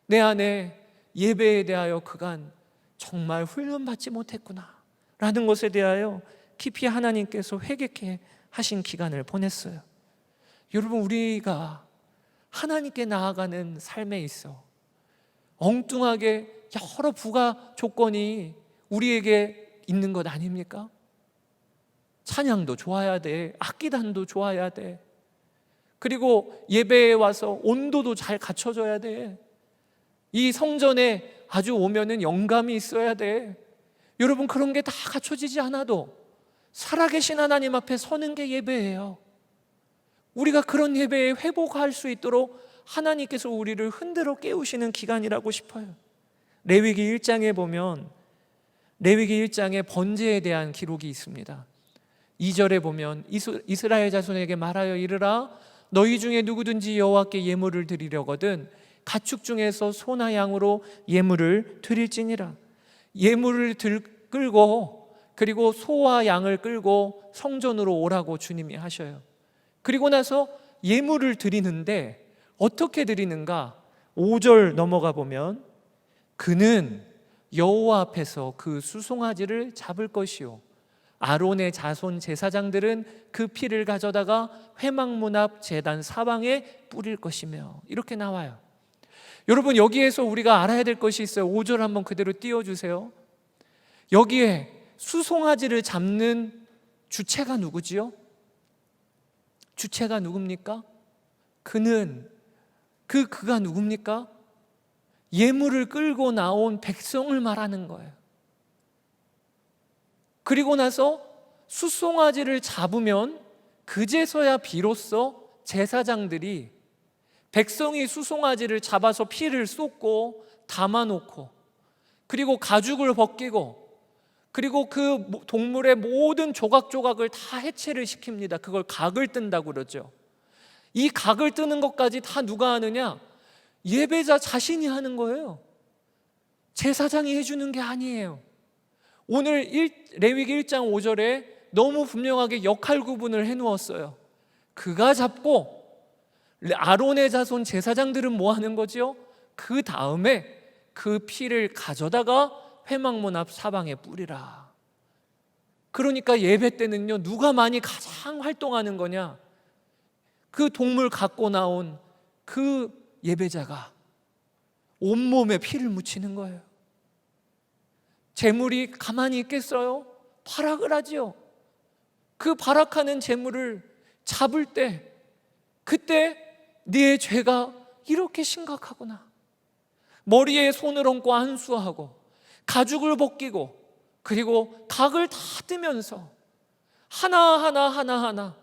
내 안에 예배에 대하여 그간 정말 훈련받지 못했구나 라는 것에 대하여 깊이 하나님께서 회개케 하신 기간을 보냈어요. 여러분, 우리가 하나님께 나아가는 삶에 있어 엉뚱하게 여러 부가 조건이 우리에게 있는 것 아닙니까? 찬양도 좋아야 돼, 악기단도 좋아야 돼, 그리고 예배에 와서 온도도 잘 갖춰져야 돼, 이 성전에 아주 오면은 영감이 있어야 돼. 여러분, 그런 게 다 갖춰지지 않아도 살아계신 하나님 앞에 서는 게 예배예요. 우리가 그런 예배에 회복할 수 있도록 하나님께서 우리를 흔들어 깨우시는 기간이라고 싶어요. 레위기 1장에 보면 레위기 1장에 번제에 대한 기록이 있습니다. 2절에 보면 이스라엘 자손에게 말하여 이르라, 너희 중에 누구든지 여호와께 예물을 드리려거든 가축 중에서 소나 양으로 예물을 드릴지니라. 예물을 끌고 그리고 소와 양을 끌고 성전으로 오라고 주님이 하셔요. 그리고 나서 예물을 드리는데 어떻게 드리는가? 5절 넘어가 보면 그는 여호와 앞에서 그 수송아지를 잡을 것이요 아론의 자손 제사장들은 그 피를 가져다가 회막문 앞 제단 사방에 뿌릴 것이며, 이렇게 나와요. 여러분, 여기에서 우리가 알아야 될 것이 있어요. 5절 한번 그대로 띄워주세요. 여기에 수송아지를 잡는 주체가 누구지요? 주체가 누굽니까? 그는 그가 누굽니까? 예물을 끌고 나온 백성을 말하는 거예요. 그리고 나서 수송아지를 잡으면 그제서야 비로소 제사장들이 백성이 수송아지를 잡아서 피를 쏟고 담아놓고 그리고 가죽을 벗기고 그리고 그 동물의 모든 조각조각을 다 해체를 시킵니다. 그걸 각을 뜬다고 그러죠. 이 각을 뜨는 것까지 다 누가 하느냐? 예배자 자신이 하는 거예요. 제사장이 해주는 게 아니에요. 오늘 레위기 1장 5절에 너무 분명하게 역할 구분을 해놓았어요. 그가 잡고 아론의 자손 제사장들은 뭐 하는 거지요? 그 다음에 그 피를 가져다가 회막문 앞 사방에 뿌리라. 그러니까 예배 때는요, 누가 많이 가장 활동하는 거냐? 그 동물 갖고 나온 그 예배자가 온몸에 피를 묻히는 거예요. 제물이 가만히 있겠어요? 발악을 하지요. 그 발악하는 제물을 잡을 때 그때 네 죄가 이렇게 심각하구나. 머리에 손을 얹고 안수하고 가죽을 벗기고 그리고 각을 다 뜨면서 하나하나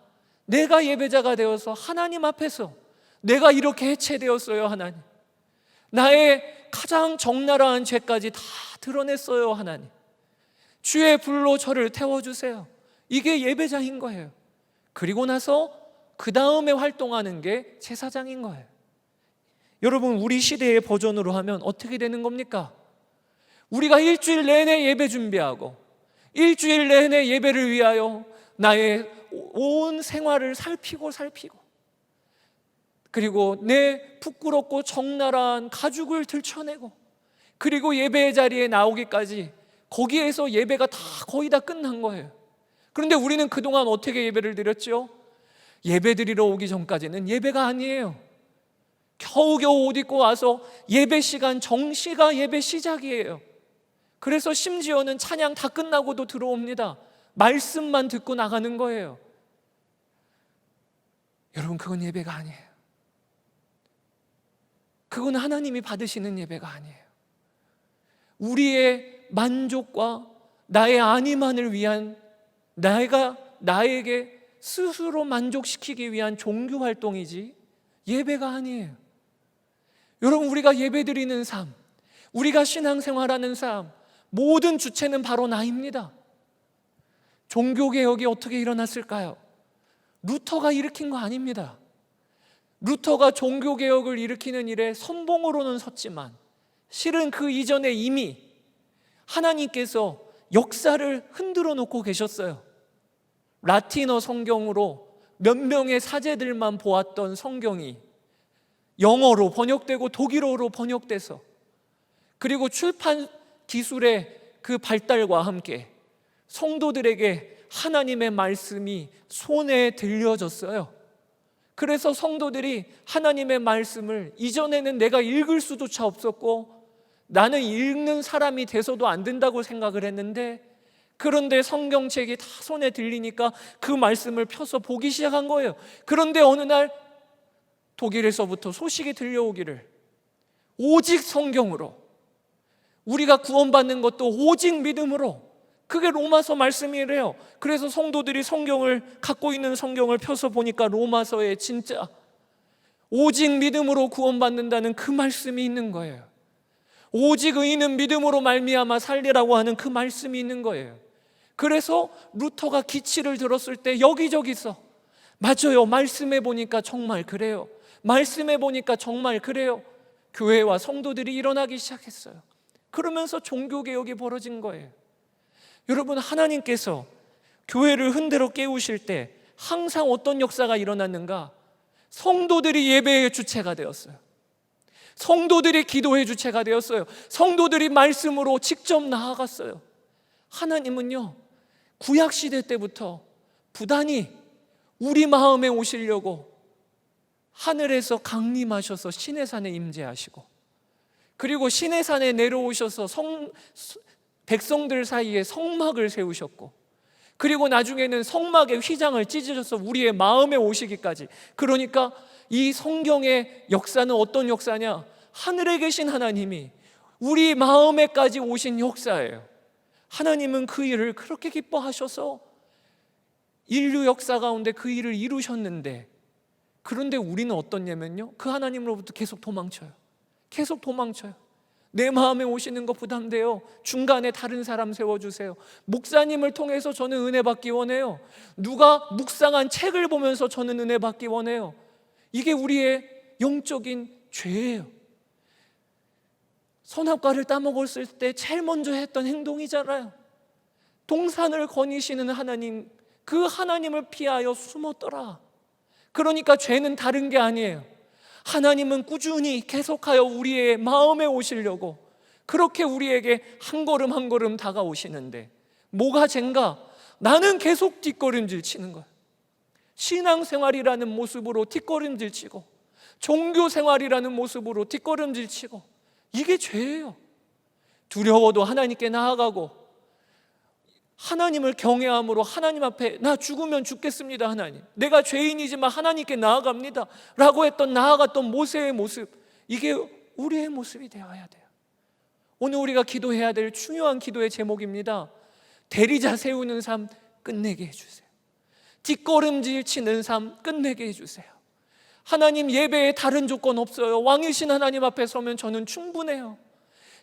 내가 예배자가 되어서 하나님 앞에서 내가 이렇게 해체되었어요. 하나님, 나의 가장 적나라한 죄까지 다 드러냈어요. 하나님, 주의 불로 저를 태워주세요. 이게 예배자인 거예요. 그리고 나서 그 다음에 활동하는 게 제사장인 거예요. 여러분, 우리 시대의 버전으로 하면 어떻게 되는 겁니까? 우리가 일주일 내내 예배 준비하고 일주일 내내 예배를 위하여 나의 온 생활을 살피고 그리고 내 부끄럽고 적나라한 가죽을 들춰내고 그리고 예배의 자리에 나오기까지 거기에서 예배가 다 거의 다 끝난 거예요. 그런데 우리는 그동안 어떻게 예배를 드렸죠? 예배 드리러 오기 전까지는 예배가 아니에요. 겨우겨우 옷 입고 와서 예배 시간 정시가 예배 시작이에요. 그래서 심지어는 찬양 다 끝나고도 들어옵니다. 말씀만 듣고 나가는 거예요. 여러분, 그건 예배가 아니에요. 그건 하나님이 받으시는 예배가 아니에요. 우리의 만족과 나의 안위만을 위한, 나에게 스스로 만족시키기 위한 종교 활동이지 예배가 아니에요. 여러분, 우리가 예배드리는 삶, 우리가 신앙생활하는 삶, 모든 주체는 바로 나입니다. 종교개혁이 어떻게 일어났을까요? 루터가 일으킨 거 아닙니다. 루터가 종교개혁을 일으키는 일에 선봉으로는 섰지만 실은 그 이전에 이미 하나님께서 역사를 흔들어 놓고 계셨어요. 라틴어 성경으로 몇 명의 사제들만 보았던 성경이 영어로 번역되고 독일어로 번역돼서 그리고 출판 기술의 그 발달과 함께 성도들에게 하나님의 말씀이 손에 들려졌어요. 그래서 성도들이 하나님의 말씀을 이전에는 내가 읽을 수조차 없었고 나는 읽는 사람이 돼서도 안 된다고 생각을 했는데, 그런데 성경책이 다 손에 들리니까 그 말씀을 펴서 보기 시작한 거예요. 그런데 어느 날 독일에서부터 소식이 들려오기를 오직 성경으로, 우리가 구원받는 것도 오직 믿음으로, 그게 로마서 말씀이래요. 그래서 성도들이 성경을 갖고 있는 성경을 펴서 보니까 로마서에 진짜 오직 믿음으로 구원받는다는 그 말씀이 있는 거예요. 오직 의인은 믿음으로 말미암아 살리라고 하는 그 말씀이 있는 거예요. 그래서 루터가 기치를 들었을 때 여기저기서 맞아요. 말씀해 보니까 정말 그래요. 말씀해 보니까 정말 그래요. 교회와 성도들이 일어나기 시작했어요. 그러면서 종교개혁이 벌어진 거예요. 여러분, 하나님께서 교회를 흔들어 깨우실 때 항상 어떤 역사가 일어났는가? 성도들이 예배의 주체가 되었어요. 성도들이 기도의 주체가 되었어요. 성도들이 말씀으로 직접 나아갔어요. 하나님은요, 구약시대 때부터 부단히 우리 마음에 오시려고 하늘에서 강림하셔서 시내산에 임재하시고, 그리고 시내산에 내려오셔서 백성들 사이에 성막을 세우셨고, 그리고 나중에는 성막의 휘장을 찢으셔서 우리의 마음에 오시기까지. 그러니까 이 성경의 역사는 어떤 역사냐? 하늘에 계신 하나님이 우리 마음에까지 오신 역사예요. 하나님은 그 일을 그렇게 기뻐하셔서 인류 역사 가운데 그 일을 이루셨는데, 그런데 우리는 어떻냐면요, 그 하나님으로부터 계속 도망쳐요. 계속 도망쳐요. 내 마음에 오시는 거 부담돼요. 중간에 다른 사람 세워주세요. 목사님을 통해서 저는 은혜 받기 원해요. 누가 묵상한 책을 보면서 저는 은혜 받기 원해요. 이게 우리의 영적인 죄예요. 선악과를 따먹었을 때 제일 먼저 했던 행동이잖아요. 동산을 거니시는 하나님, 그 하나님을 피하여 숨었더라. 그러니까 죄는 다른 게 아니에요. 하나님은 꾸준히 계속하여 우리의 마음에 오시려고 그렇게 우리에게 한 걸음 한 걸음 다가오시는데, 뭐가 죄인가? 나는 계속 뒷걸음질 치는 거예요. 신앙생활이라는 모습으로 뒷걸음질 치고, 종교생활이라는 모습으로 뒷걸음질 치고, 이게 죄예요. 두려워도 하나님께 나아가고, 하나님을 경외함으로 하나님 앞에 나 죽으면 죽겠습니다, 하나님, 내가 죄인이지만 하나님께 나아갑니다 라고 나아갔던 모세의 모습, 이게 우리의 모습이 되어야 돼요. 오늘 우리가 기도해야 될 중요한 기도의 제목입니다. 대리자 세우는 삶 끝내게 해주세요. 뒷걸음질 치는 삶 끝내게 해주세요. 하나님, 예배에 다른 조건 없어요. 왕이신 하나님 앞에 서면 저는 충분해요.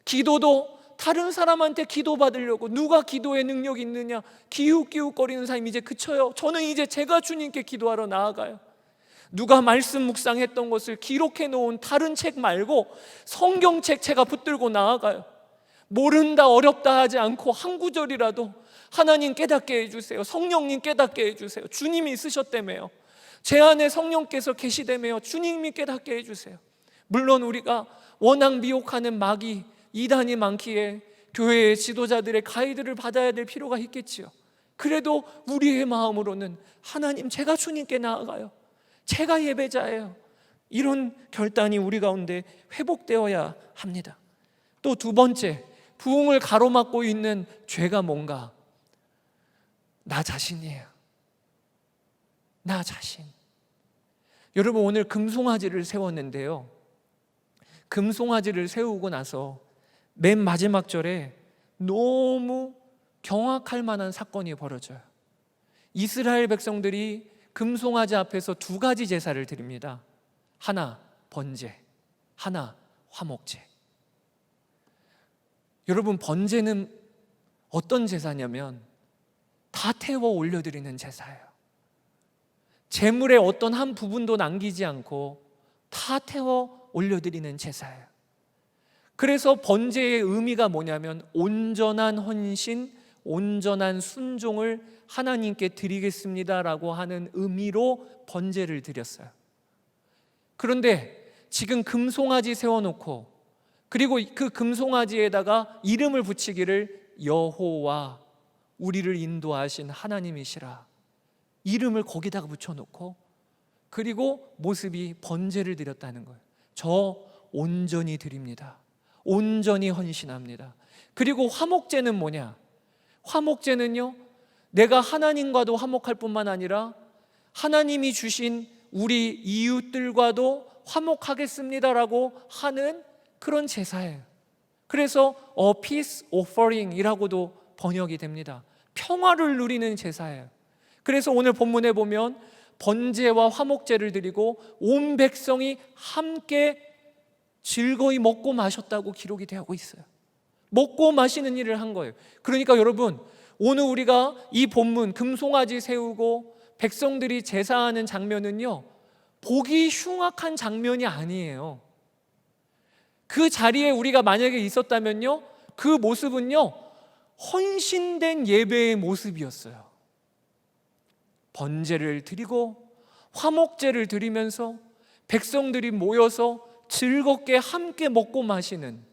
기도도 다른 사람한테 기도받으려고 누가 기도의 능력이 있느냐 기웃기웃거리는 삶 이제 그쳐요. 저는 이제 제가 주님께 기도하러 나아가요. 누가 말씀 묵상했던 것을 기록해 놓은 다른 책 말고 성경책 제가 붙들고 나아가요. 모른다 어렵다 하지 않고 한 구절이라도 하나님 깨닫게 해주세요. 성령님 깨닫게 해주세요. 주님이 있으셨다며요. 제 안에 성령께서 계시다며요. 주님이 깨닫게 해주세요. 물론 우리가 워낙 미혹하는 마귀 이단이 많기에 교회의 지도자들의 가이드를 받아야 될 필요가 있겠지요. 그래도 우리의 마음으로는 하나님, 제가 주님께 나아가요. 제가 예배자예요. 이런 결단이 우리 가운데 회복되어야 합니다. 또 두 번째, 부흥을 가로막고 있는 죄가 뭔가? 나 자신이에요. 나 자신. 여러분, 오늘 금송아지를 세웠는데요, 금송아지를 세우고 나서 맨 마지막 절에 너무 경악할 만한 사건이 벌어져요. 이스라엘 백성들이 금송아지 앞에서 두 가지 제사를 드립니다. 하나 번제, 하나 화목제. 여러분, 번제는 어떤 제사냐면 다 태워 올려드리는 제사예요. 제물의 어떤 한 부분도 남기지 않고 다 태워 올려드리는 제사예요. 그래서 번제의 의미가 뭐냐면 온전한 헌신, 온전한 순종을 하나님께 드리겠습니다라고 하는 의미로 번제를 드렸어요. 그런데 지금 금송아지 세워놓고, 그리고 그 금송아지에다가 이름을 붙이기를 여호와, 우리를 인도하신 하나님이시라, 이름을 거기다가 붙여놓고, 그리고 모습이 번제를 드렸다는 거예요. 저 온전히 드립니다. 온전히 헌신합니다. 그리고 화목제는 뭐냐? 화목제는요, 내가 하나님과도 화목할 뿐만 아니라 하나님이 주신 우리 이웃들과도 화목하겠습니다라고 하는 그런 제사예요. 그래서 peace offering이라고도 번역이 됩니다. 평화를 누리는 제사예요. 그래서 오늘 본문에 보면 번제와 화목제를 드리고 온 백성이 함께 즐거이 먹고 마셨다고 기록이 되고 있어요. 먹고 마시는 일을 한 거예요. 그러니까 여러분, 오늘 우리가 이 본문 금송아지 세우고 백성들이 제사하는 장면은요, 보기 흉악한 장면이 아니에요. 그 자리에 우리가 만약에 있었다면요, 그 모습은요, 헌신된 예배의 모습이었어요. 번제를 드리고 화목제를 드리면서 백성들이 모여서 즐겁게 함께 먹고 마시는,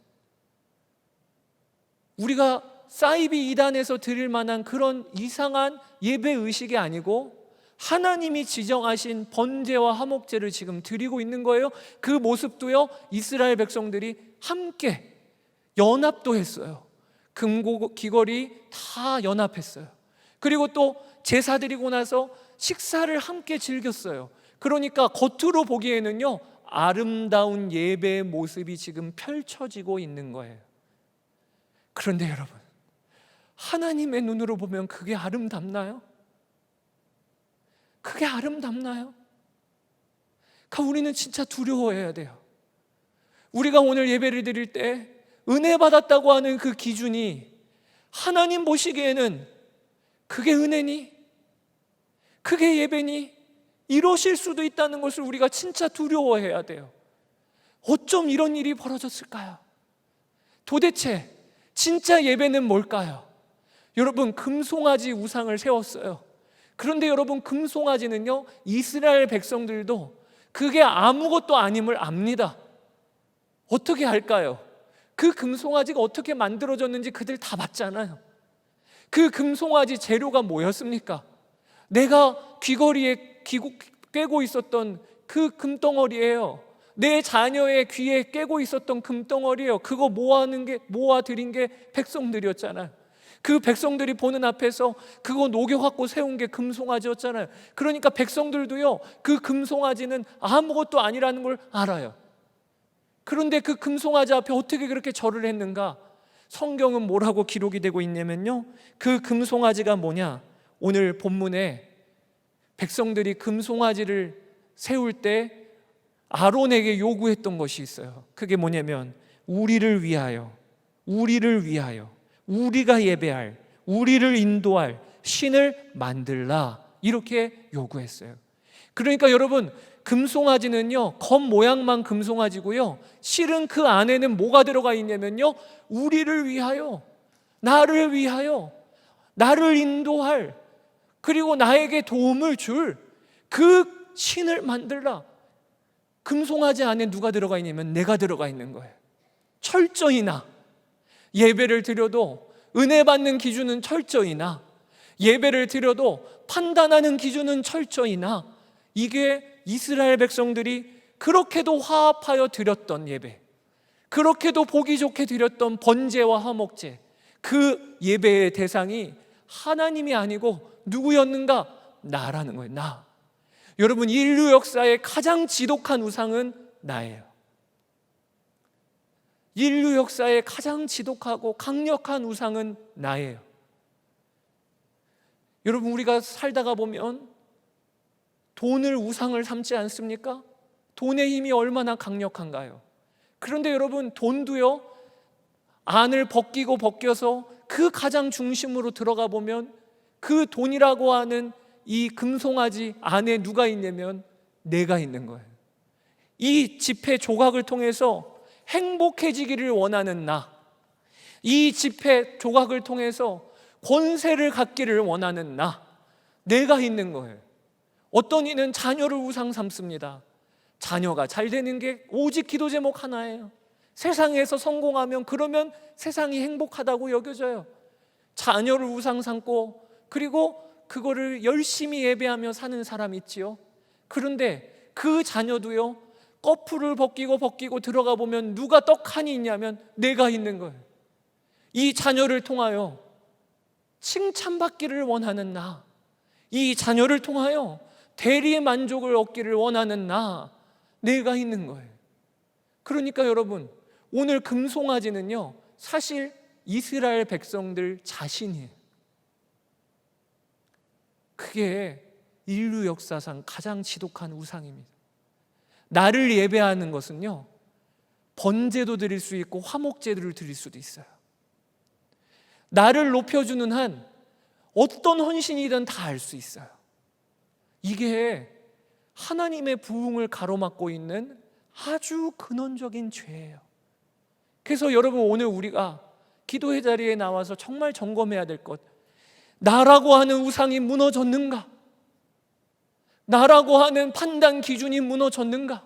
우리가 사이비 이단에서 드릴 만한 그런 이상한 예배 의식이 아니고 하나님이 지정하신 번제와 화목제를 지금 드리고 있는 거예요. 그 모습도요, 이스라엘 백성들이 함께 연합도 했어요. 금고 귀걸이 다 연합했어요. 그리고 또 제사 드리고 나서 식사를 함께 즐겼어요. 그러니까 겉으로 보기에는요, 아름다운 예배의 모습이 지금 펼쳐지고 있는 거예요. 그런데 여러분, 하나님의 눈으로 보면 그게 아름답나요? 그게 아름답나요? 그러니까 우리는 진짜 두려워해야 돼요. 우리가 오늘 예배를 드릴 때 은혜 받았다고 하는 그 기준이 하나님 보시기에는 그게 은혜니? 그게 예배니? 이러실 수도 있다는 것을 우리가 진짜 두려워해야 돼요. 어쩜 이런 일이 벌어졌을까요? 도대체 진짜 예배는 뭘까요? 여러분, 금송아지 우상을 세웠어요. 그런데 여러분, 금송아지는요, 이스라엘 백성들도 그게 아무것도 아님을 압니다. 어떻게 할까요? 그 금송아지가 어떻게 만들어졌는지 그들 다 봤잖아요. 그 금송아지 재료가 뭐였습니까? 내가 귀걸이에 꿰고 있었던 그 금덩어리예요. 내 자녀의 귀에 꿰고 있었던 금덩어리예요. 그거 모아드린 게 백성들이었잖아요. 그 백성들이 보는 앞에서 그거 녹여갖고 세운 게 금송아지였잖아요. 그러니까 백성들도요, 그 금송아지는 아무것도 아니라는 걸 알아요. 그런데 그 금송아지 앞에 어떻게 그렇게 절을 했는가? 성경은 뭐라고 기록이 되고 있냐면요, 그 금송아지가 뭐냐? 오늘 본문에 백성들이 금송아지를 세울 때 아론에게 요구했던 것이 있어요. 그게 뭐냐면 우리를 위하여 우리가 예배할, 우리를 인도할 신을 만들라, 이렇게 요구했어요. 그러니까 여러분, 금송아지는요, 겉모양만 금송아지고요, 실은 그 안에는 뭐가 들어가 있냐면요, 우리를 위하여, 나를 위하여, 나를 인도할, 그리고 나에게 도움을 줄 그 신을 만들라. 금송아지 안에 누가 들어가 있냐면 내가 들어가 있는 거예요. 철저히 나. 예배를 드려도 은혜 받는 기준은 철저히 나. 예배를 드려도 판단하는 기준은 철저히 나. 이게 이스라엘 백성들이 그렇게도 화합하여 드렸던 예배, 그렇게도 보기 좋게 드렸던 번제와 화목제, 그 예배의 대상이 하나님이 아니고 누구였는가? 나라는 거예요. 나. 여러분, 인류 역사의 가장 지독한 우상은 나예요. 인류 역사의 가장 지독하고 강력한 우상은 나예요. 여러분, 우리가 살다가 보면 돈을 우상을 삼지 않습니까? 돈의 힘이 얼마나 강력한가요? 그런데 여러분, 돈도요, 안을 벗겨서 그 가장 중심으로 들어가 보면 그 돈이라고 하는 이 금송아지 안에 누가 있냐면 내가 있는 거예요. 이 지폐 조각을 통해서 행복해지기를 원하는 나, 이 지폐 조각을 통해서 권세를 갖기를 원하는 나, 내가 있는 거예요. 어떤 이는 자녀를 우상 삼습니다. 자녀가 잘 되는 게 오직 기도 제목 하나예요. 세상에서 성공하면, 그러면 세상이 행복하다고 여겨져요. 자녀를 우상 삼고 그리고 그거를 열심히 예배하며 사는 사람 있지요. 그런데 그 자녀도요, 꺼풀을 벗기고 들어가 보면 누가 떡하니 있냐면 내가 있는 거예요. 이 자녀를 통하여 칭찬받기를 원하는 나, 이 자녀를 통하여 대리의 만족을 얻기를 원하는 나, 내가 있는 거예요. 그러니까 여러분, 오늘 금송아지는요, 사실 이스라엘 백성들 자신이에요. 그게 인류 역사상 가장 지독한 우상입니다. 나를 예배하는 것은요, 번제도 드릴 수 있고 화목제를 드릴 수도 있어요. 나를 높여주는 한 어떤 헌신이든 다 할 수 있어요. 이게 하나님의 부흥을 가로막고 있는 아주 근원적인 죄예요. 그래서 여러분, 오늘 우리가 기도의 자리에 나와서 정말 점검해야 될 것, 나라고 하는 우상이 무너졌는가? 나라고 하는 판단 기준이 무너졌는가?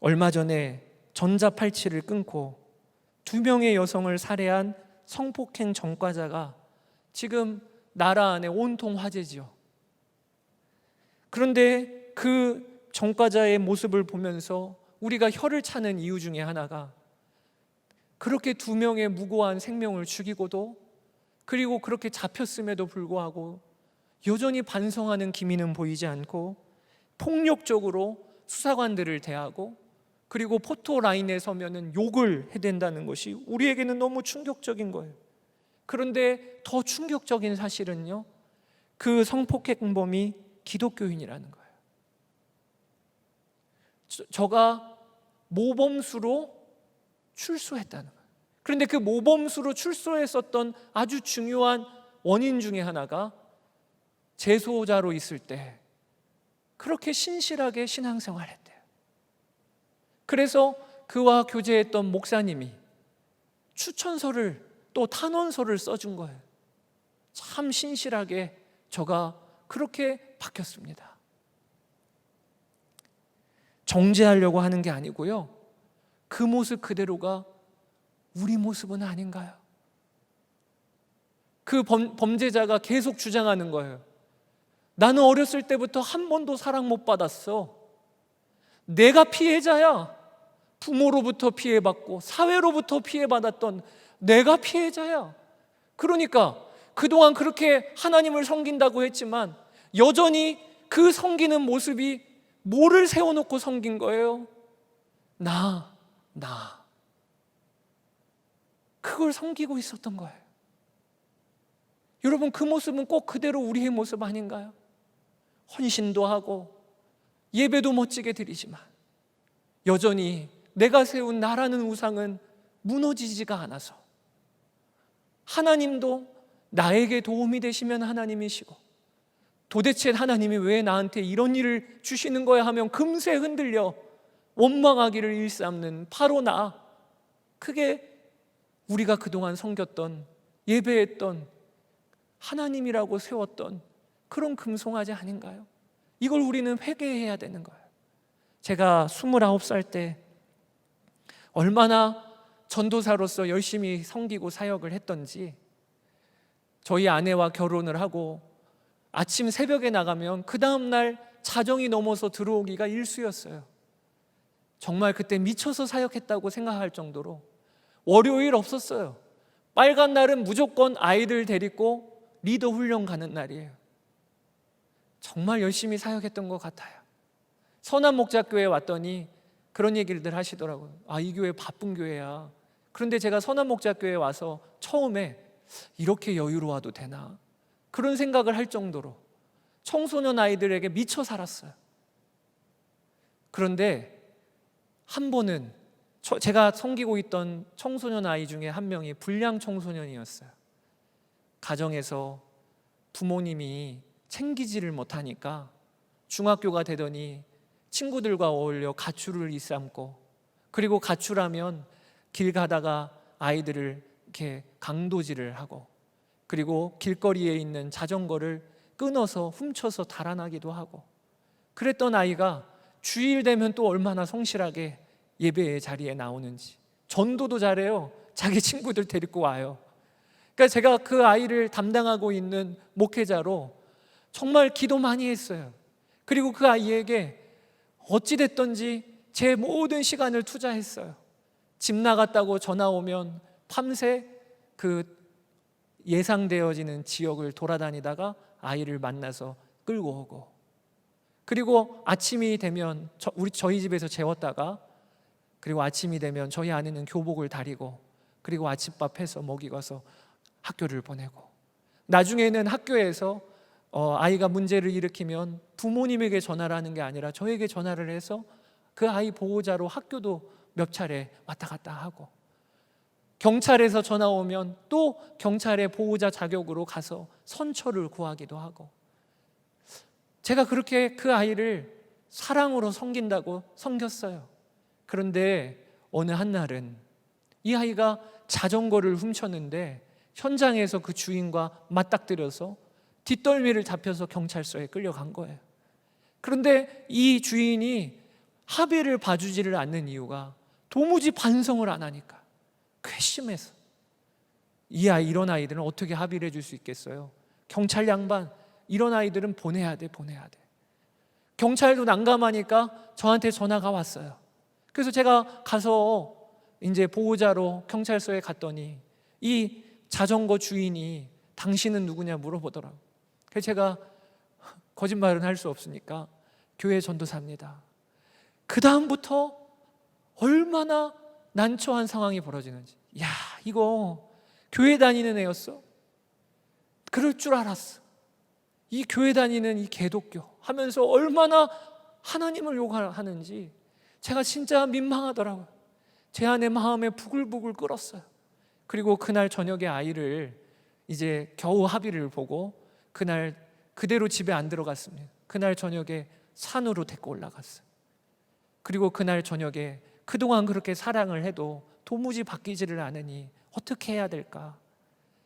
얼마 전에 전자팔찌를 끊고 2명의 여성을 살해한 성폭행 전과자가 지금 나라 안에 온통 화제지요. 그런데 그 전과자의 모습을 보면서 우리가 혀를 차는 이유 중에 하나가, 그렇게 2명의 무고한 생명을 죽이고도, 그리고 그렇게 잡혔음에도 불구하고 여전히 반성하는 기미는 보이지 않고 폭력적으로 수사관들을 대하고, 그리고 포토라인에 서면은 욕을 해댄다는 것이 우리에게는 너무 충격적인 거예요. 그런데 더 충격적인 사실은요, 그 성폭행범이 기독교인이라는 거예요. 저가 모범수로 출소했다는 거예요. 그런데 그 모범수로 출소했었던 아주 중요한 원인 중에 하나가, 재소자로 있을 때 그렇게 신실하게 신앙생활했대요. 그래서 그와 교제했던 목사님이 추천서를, 또 탄원서를 써준 거예요. 참 신실하게 저가 그렇게 바뀌었습니다. 정죄하려고 하는 게 아니고요, 그 모습 그대로가 우리 모습은 아닌가요? 그 범죄자가 계속 주장하는 거예요. 나는 어렸을 때부터 한 번도 사랑 못 받았어. 내가 피해자야. 부모로부터 피해받고 사회로부터 피해받았던 내가 피해자야. 그러니까 그동안 그렇게 하나님을 섬긴다고 했지만 여전히 그 섬기는 모습이 뭐를 세워놓고 섬긴 거예요? 나. 그걸 섬기고 있었던 거예요. 여러분, 그 모습은 꼭 그대로 우리의 모습 아닌가요? 헌신도 하고 예배도 멋지게 드리지만 여전히 내가 세운 나라는 우상은 무너지지가 않아서, 하나님도 나에게 도움이 되시면 하나님이시고, 도대체 하나님이 왜 나한테 이런 일을 주시는 거야 하면 금세 흔들려 원망하기를 일삼는 바로 나, 그게 우리가 그동안 섬겼던, 예배했던, 하나님이라고 세웠던 그런 금송아지 아닌가요? 이걸 우리는 회개해야 되는 거예요. 제가 29살 때 얼마나 전도사로서 열심히 섬기고 사역을 했던지, 저희 아내와 결혼을 하고 아침 새벽에 나가면 그 다음날 자정이 넘어서 들어오기가 일수였어요. 정말 그때 미쳐서 사역했다고 생각할 정도로 월요일 없었어요. 빨간 날은 무조건 아이들 데리고 리더 훈련 가는 날이에요. 정말 열심히 사역했던 것 같아요. 선한 목자교회에 왔더니 그런 얘기를 하시더라고요. 이 교회 바쁜 교회야. 그런데 제가 선한 목자교회에 와서 처음에 이렇게 여유로워도 되나, 그런 생각을 할 정도로 청소년 아이들에게 미쳐 살았어요. 그런데 한 번은 제가 섬기고 있던 청소년 아이 중에 한 명이 불량 청소년이었어요. 가정에서 부모님이 챙기지를 못하니까 중학교가 되더니 친구들과 어울려 가출을 일삼고, 그리고 가출하면 길 가다가 아이들을 이렇게 강도질을 하고, 그리고 길거리에 있는 자전거를 끊어서 훔쳐서 달아나기도 하고, 그랬던 아이가 주일 되면 또 얼마나 성실하게 예배의 자리에 나오는지, 전도도 잘해요. 자기 친구들 데리고 와요. 그러니까 제가 그 아이를 담당하고 있는 목회자로 정말 기도 많이 했어요. 그리고 그 아이에게 어찌됐든지 제 모든 시간을 투자했어요. 집 나갔다고 전화 오면 밤새 그 예상되어지는 지역을 돌아다니다가 아이를 만나서 끌고 오고, 그리고 아침이 되면 저희 집에서 재웠다가, 그리고 아침이 되면 저희 아내는 교복을 다리고, 그리고 아침밥 해서 먹이고서 학교를 보내고, 나중에는 학교에서 아이가 문제를 일으키면 부모님에게 전화를 하는 게 아니라 저에게 전화를 해서 그 아이 보호자로 학교도 몇 차례 왔다 갔다 하고, 경찰에서 전화 오면 또 경찰의 보호자 자격으로 가서 선처를 구하기도 하고, 제가 그렇게 그 아이를 사랑으로 섬긴다고 섬겼어요. 그런데 어느 한날은 이 아이가 자전거를 훔쳤는데 현장에서 그 주인과 맞닥뜨려서 뒷덜미를 잡혀서 경찰서에 끌려간 거예요. 그런데 이 주인이 합의를 봐주지를 않는 이유가 도무지 반성을 안 하니까, 괘씸해서. 이런 아이들은 어떻게 합의를 해줄 수 있겠어요? 경찰 양반, 이런 아이들은 보내야 돼. 경찰도 난감하니까 저한테 전화가 왔어요. 그래서 제가 가서 이제 보호자로 경찰서에 갔더니 이 자전거 주인이 당신은 누구냐 물어보더라고요. 그래서 제가 거짓말은 할 수 없으니까 교회 전도사입니다. 그 다음부터 얼마나 난처한 상황이 벌어지는지. 야, 이거 교회 다니는 애였어? 그럴 줄 알았어. 이 교회 다니는 이 개독교 하면서 얼마나 하나님을 욕하는지 제가 진짜 민망하더라고요. 제 안에 마음에 부글부글 끓었어요. 그리고 그날 저녁에 아이를 이제 겨우 합의를 보고 그날 그대로 집에 안 들어갔습니다. 그날 저녁에 산으로 데리고 올라갔어요. 그리고 그날 저녁에 그동안 그렇게 사랑을 해도 도무지 바뀌지를 않으니 어떻게 해야 될까?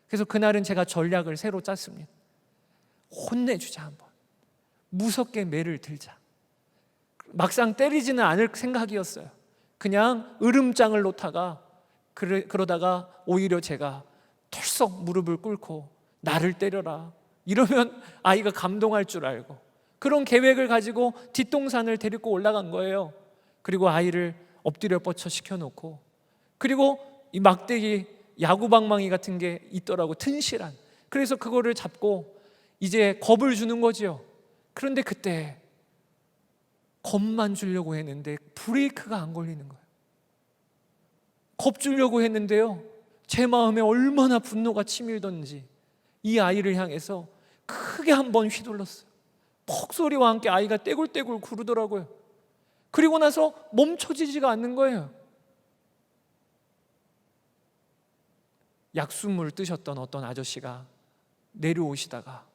그래서 그날은 제가 전략을 새로 짰습니다. 혼내주자 한번. 무섭게 매를 들자. 막상 때리지는 않을 생각이었어요. 그냥 으름장을 놓다가 그러다가 오히려 제가 털썩 무릎을 꿇고 나를 때려라, 이러면 아이가 감동할 줄 알고 그런 계획을 가지고 뒷동산을 데리고 올라간 거예요. 그리고 아이를 엎드려 뻗쳐 시켜놓고, 그리고 이 막대기 야구방망이 같은 게 있더라고, 튼실한. 그래서 그거를 잡고 이제 겁을 주는 거죠. 그런데 그때 겁만 주려고 했는데 브레이크가 안 걸리는 거예요. 겁 주려고 했는데요, 제 마음에 얼마나 분노가 치밀던지 이 아이를 향해서 크게 한번 휘둘렀어요. 폭소리와 함께 아이가 떼굴떼굴 구르더라고요. 그리고 나서 멈춰지지가 않는 거예요. 약수물 뜨셨던 어떤 아저씨가 내려오시다가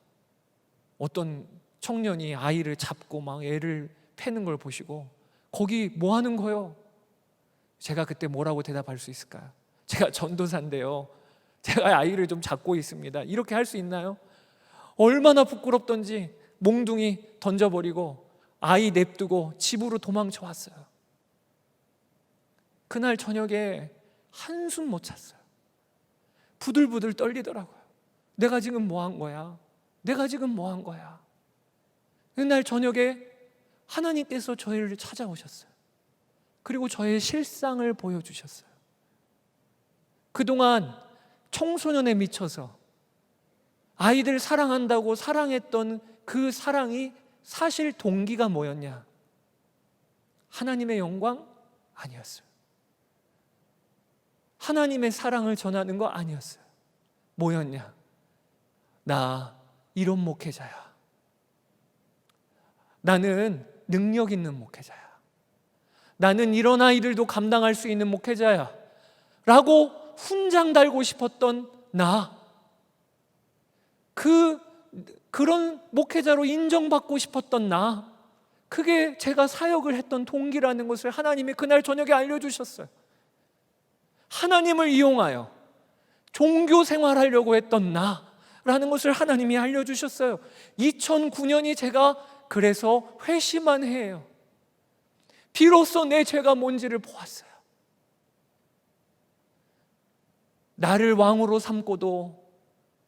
어떤 청년이 아이를 잡고 막 애를 패는 걸 보시고 거기 뭐 하는 거요? 제가 그때 뭐라고 대답할 수 있을까요? 제가 전도사인데요, 제가 아이를 좀 잡고 있습니다, 이렇게 할 수 있나요? 얼마나 부끄럽던지 몽둥이 던져버리고 아이 냅두고 집으로 도망쳐 왔어요. 그날 저녁에 한숨 못 잤어요. 부들부들 떨리더라고요. 내가 지금 뭐 한 거야? 내가 지금 뭐 한 거야? 그날 저녁에 하나님께서 저희를 찾아오셨어요. 그리고 저의 실상을 보여주셨어요. 그동안 청소년에 미쳐서 아이들 사랑한다고 사랑했던 그 사랑이 사실 동기가 뭐였냐? 하나님의 영광? 아니었어요. 하나님의 사랑을 전하는 거 아니었어요. 뭐였냐? 나 이런 목회자야. 나는 능력 있는 목회자야. 나는 이런 아이들도 감당할 수 있는 목회자야 라고 훈장 달고 싶었던 나, 그런 목회자로 인정받고 싶었던 나, 그게 제가 사역을 했던 동기라는 것을 하나님이 그날 저녁에 알려주셨어요. 하나님을 이용하여 종교 생활하려고 했던 나라는 것을 하나님이 알려주셨어요. 2009년이 제가 그래서 회심한 해예요. 비로소 내 죄가 뭔지를 보았어요. 나를 왕으로 삼고도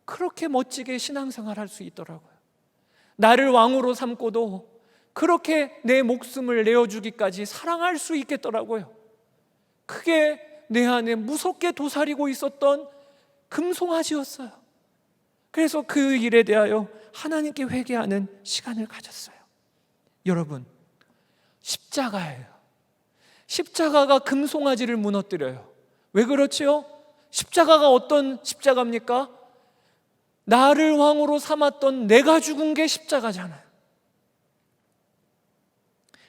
그렇게 멋지게 신앙생활 할 수 있더라고요. 나를 왕으로 삼고도 그렇게 내 목숨을 내어주기까지 사랑할 수 있겠더라고요. 그게 내 안에 무섭게 도사리고 있었던 금송아지였어요. 그래서 그 일에 대하여 하나님께 회개하는 시간을 가졌어요. 여러분, 십자가예요. 십자가가 금송아지를 무너뜨려요. 왜 그렇지요? 십자가가 어떤 십자가입니까? 나를 왕으로 삼았던 내가 죽은 게 십자가잖아요.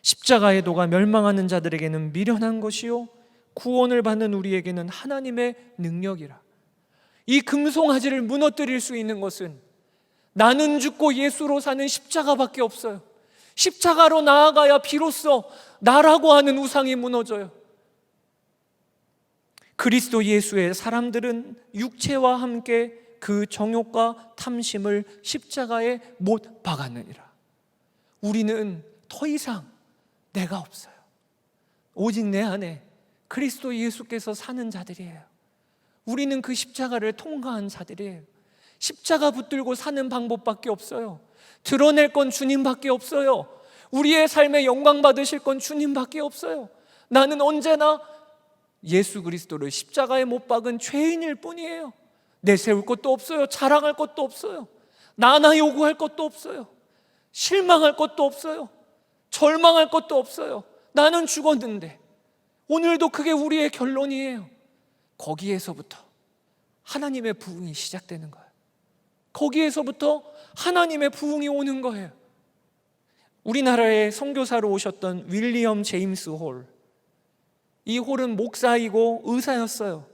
십자가의 도가 멸망하는 자들에게는 미련한 것이요 구원을 받는 우리에게는 하나님의 능력이라. 이 금송아지를 무너뜨릴 수 있는 것은 나는 죽고 예수로 사는 십자가밖에 없어요. 십자가로 나아가야 비로소 나라고 하는 우상이 무너져요. 그리스도 예수의 사람들은 육체와 함께 그 정욕과 탐심을 십자가에 못 박았느니라. 우리는 더 이상 내가 없어요. 오직 내 안에 그리스도 예수께서 사는 자들이에요. 우리는 그 십자가를 통과한 자들이에요. 십자가 붙들고 사는 방법밖에 없어요. 드러낼 건 주님밖에 없어요. 우리의 삶에 영광 받으실 건 주님밖에 없어요. 나는 언제나 예수 그리스도를 십자가에 못 박은 죄인일 뿐이에요. 내세울 것도 없어요. 자랑할 것도 없어요. 나나 요구할 것도 없어요. 실망할 것도 없어요. 절망할 것도 없어요. 나는 죽었는데. 오늘도 그게 우리의 결론이에요. 거기에서부터 하나님의 부흥이 시작되는 거예요. 거기에서부터 하나님의 부흥이 오는 거예요. 우리나라에 선교사로 오셨던 윌리엄 제임스 홀, 이 홀은 목사이고 의사였어요.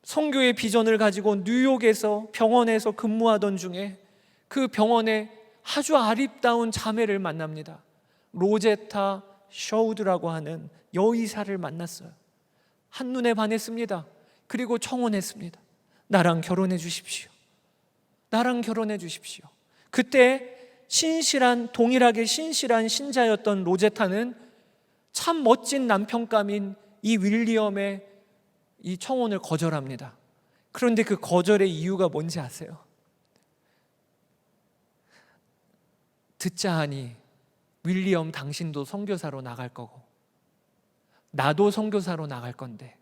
선교의 비전을 가지고 뉴욕에서 병원에서 근무하던 중에 그 병원에 아주 아름다운 자매를 만납니다. 로제타 셔우드라고 하는 여의사를 만났어요. 한눈에 반했습니다. 그리고 청혼했습니다. 나랑 결혼해 주십시오. 나랑 결혼해 주십시오. 그때 동일하게 신실한 신자였던 로제타는 참 멋진 남편감인 이 윌리엄의 이 청혼을 거절합니다. 그런데 그 거절의 이유가 뭔지 아세요? 듣자 하니 윌리엄 당신도 선교사로 나갈 거고 나도 선교사로 나갈 건데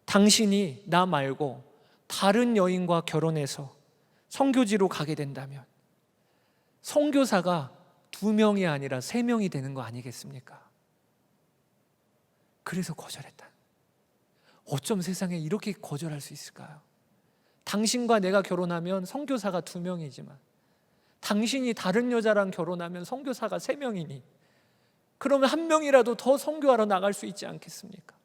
당신이 나 말고 다른 여인과 결혼해서 선교지로 가게 된다면 선교사가 2명이 아니라 3명이 되는 거 아니겠습니까? 그래서 거절했다. 어쩜 세상에 이렇게 거절할 수 있을까요? 당신과 내가 결혼하면 선교사가 2명이지만 당신이 다른 여자랑 결혼하면 선교사가 3명이니 그러면 1명이라도 더 선교하러 나갈 수 있지 않겠습니까?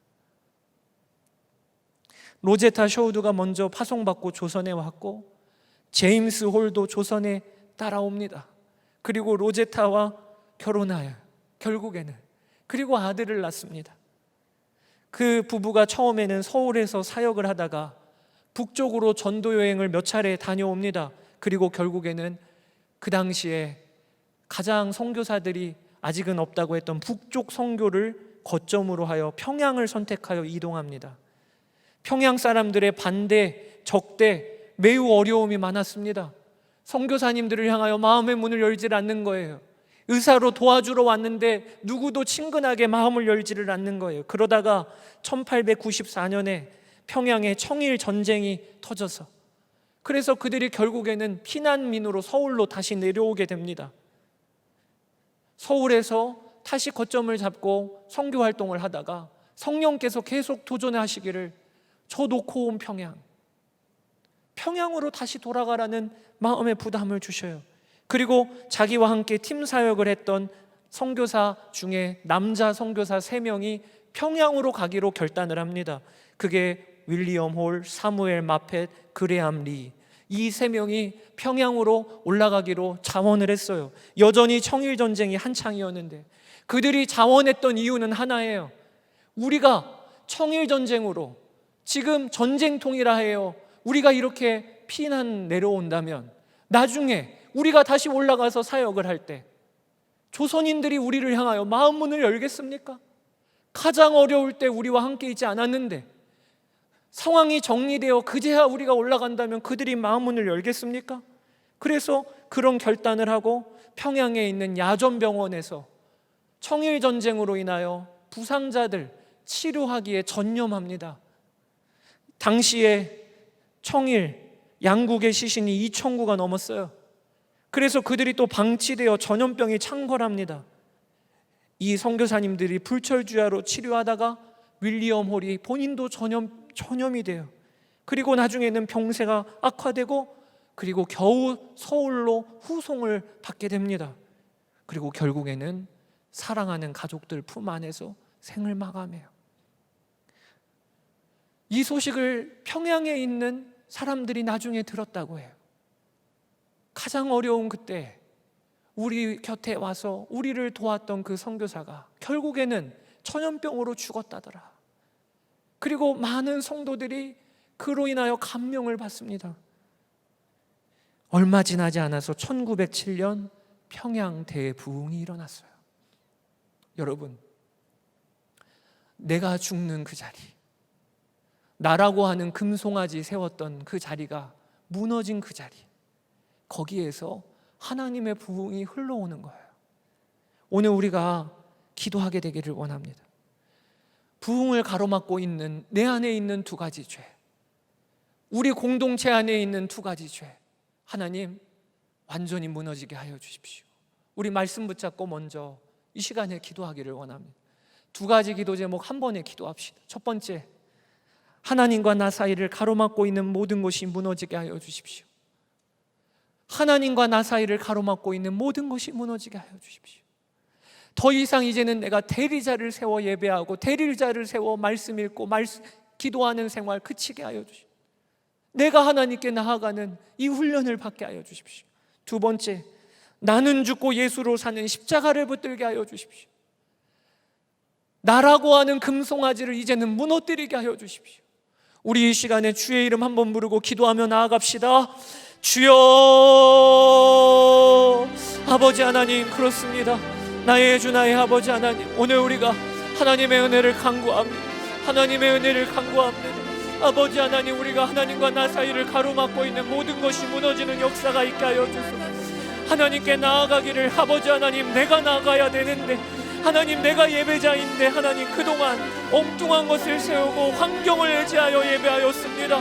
로제타 셔우드가 먼저 파송받고 조선에 왔고 제임스 홀도 조선에 따라옵니다. 그리고 로제타와 결혼하여 결국에는 그리고 아들을 낳습니다. 그 부부가 처음에는 서울에서 사역을 하다가 북쪽으로 전도 여행을 몇 차례 다녀옵니다. 그리고 결국에는 그 당시에 가장 선교사들이 아직은 없다고 했던 북쪽 선교를 거점으로 하여 평양을 선택하여 이동합니다. 평양 사람들의 반대, 적대, 매우 어려움이 많았습니다. 선교사님들을 향하여 마음의 문을 열지 않는 거예요. 의사로 도와주러 왔는데 누구도 친근하게 마음을 열지를 않는 거예요. 그러다가 1894년에 평양에 청일 전쟁이 터져서 그래서 그들이 결국에는 피난민으로 서울로 다시 내려오게 됩니다. 서울에서 다시 거점을 잡고 선교 활동을 하다가 성령께서 계속 도전하시기를 저 놓고 온 평양으로 다시 돌아가라는 마음의 부담을 주셔요. 그리고 자기와 함께 팀 사역을 했던 선교사 중에 남자 선교사 3명이 평양으로 가기로 결단을 합니다. 그게 윌리엄 홀, 사무엘 마펫, 그레암 리, 이 3명이 평양으로 올라가기로 자원을 했어요. 여전히 청일전쟁이 한창이었는데 그들이 자원했던 이유는 하나예요. 우리가 청일전쟁으로 지금 전쟁통이라 해요. 우리가 이렇게 피난 내려온다면 나중에 우리가 다시 올라가서 사역을 할 때 조선인들이 우리를 향하여 마음 문을 열겠습니까? 가장 어려울 때 우리와 함께 있지 않았는데 상황이 정리되어 그제야 우리가 올라간다면 그들이 마음 문을 열겠습니까? 그래서 그런 결단을 하고 평양에 있는 야전병원에서 청일전쟁으로 인하여 부상자들 치료하기에 전념합니다. 당시에 청일 양국의 시신이 2,000구가 넘었어요. 그래서 그들이 또 방치되어 전염병이 창궐합니다. 이 선교사님들이 불철주야로 치료하다가 윌리엄 홀이 본인도 전염이 돼요. 그리고 나중에는 병세가 악화되고 그리고 겨우 서울로 후송을 받게 됩니다. 그리고 결국에는 사랑하는 가족들 품 안에서 생을 마감해요. 이 소식을 평양에 있는 사람들이 나중에 들었다고 해요. 가장 어려운 그때 우리 곁에 와서 우리를 도왔던 그 선교사가 결국에는 전염병으로 죽었다더라. 그리고 많은 성도들이 그로 인하여 감명을 받습니다. 얼마 지나지 않아서 1907년 평양 대부흥이 일어났어요. 여러분, 내가 죽는 그 자리, 나라고 하는 금송아지 세웠던 그 자리가 무너진 그 자리, 거기에서 하나님의 부흥이 흘러오는 거예요. 오늘 우리가 기도하게 되기를 원합니다. 부흥을 가로막고 있는 내 안에 있는 두 가지 죄, 우리 공동체 안에 있는 두 가지 죄, 하나님 완전히 무너지게 하여 주십시오. 우리 말씀 붙잡고 먼저 이 시간에 기도하기를 원합니다. 두 가지 기도 제목 한 번에 기도합시다. 첫 번째, 하나님과 나 사이를 가로막고 있는 모든 것이 무너지게 하여 주십시오. 하나님과 나 사이를 가로막고 있는 모든 것이 무너지게 하여 주십시오. 더 이상 이제는 내가 대리자를 세워 예배하고 대리자를 세워 말씀 읽고 기도하는 생활 그치게 하여 주십시오. 내가 하나님께 나아가는 이 훈련을 받게 하여 주십시오. 두 번째, 나는 죽고 예수로 사는 십자가를 붙들게 하여 주십시오. 나라고 하는 금송아지를 이제는 무너뜨리게 하여 주십시오. 우리 이 시간에 주의 이름 한번 부르고 기도하며 나아갑시다. 주여, 아버지 하나님, 그렇습니다. 나의 주 나의 아버지 하나님, 오늘 우리가 하나님의 은혜를 간구합니다. 하나님의 은혜를 간구합니다. 아버지 하나님, 우리가 하나님과 나 사이를 가로막고 있는 모든 것이 무너지는 역사가 있게 하여 주소서. 하나님께 나아가기를, 아버지 하나님, 내가 나아가야 되는데, 하나님 내가 예배자인데, 하나님 그동안 엉뚱한 것을 세우고 환경을 의지하여 예배하였습니다.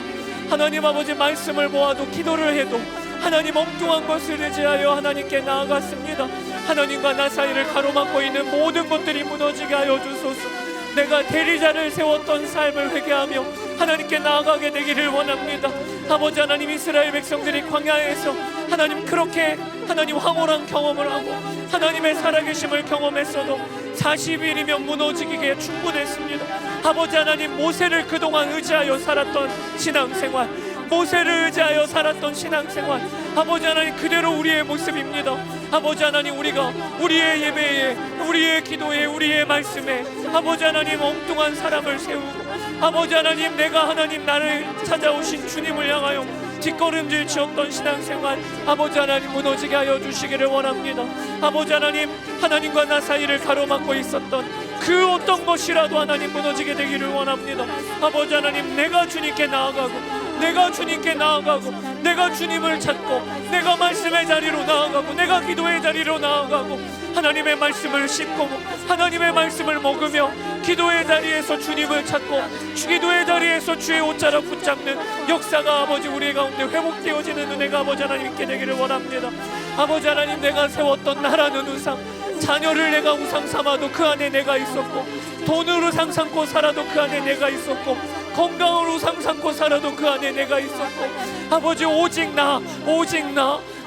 하나님 아버지, 말씀을 모아도 기도를 해도 하나님 엉뚱한 것을 의지하여 하나님께 나아갔습니다. 하나님과 나 사이를 가로막고 있는 모든 것들이 무너지게 하여 주소서. 내가 대리자를 세웠던 삶을 회개하며 하나님께 나아가게 되기를 원합니다. 아버지 하나님, 이스라엘 백성들이 광야에서 하나님 그렇게 하나님 황홀한 경험을 하고 하나님의 살아계심을 경험했어도 40일이면 무너지기에 충분했습니다. 아버지 하나님, 모세를 그동안 의지하여 살았던 신앙생활, 모세를 의지하여 살았던 신앙생활, 아버지 하나님 그대로 우리의 모습입니다. 아버지 하나님, 우리가 우리의 예배에, 우리의 기도에, 우리의 말씀에 아버지 하나님 엉뚱한 사람을 세우고, 아버지 하나님 내가 하나님 나를 찾아오신 주님을 향하여 뒷걸음질 치었던 신앙생활, 아버지 하나님 무너지게 하여 주시기를 원합니다. 아버지 하나님, 하나님과 나 사이를 가로막고 있었던 그 어떤 것이라도 하나님 무너지게 되기를 원합니다. 아버지 하나님, 내가 주님께 나아가고 내가 주님께 나아가고 내가 주님을 찾고 내가 말씀의 자리로 나아가고 내가 기도의 자리로 나아가고 하나님의 말씀을 씹고 하나님의 말씀을 먹으며 기도의 자리에서 주님을 찾고 기도의 자리에서 주의 옷자락 붙잡는 역사가 아버지 우리 가운데 회복되어지는 은혜가 아버지 하나님 있게 되기를 원합니다. 아버지 하나님, 내가 세웠던 나라는 우상, 자녀를 내가 우상 삼아도 그 안에 내가 있었고, 돈으로 상 삼고 살아도 그 안에 내가 있었고, 건강으로 상 삼고 살아도 그 안에 내가 있었고, 아버지 오직 나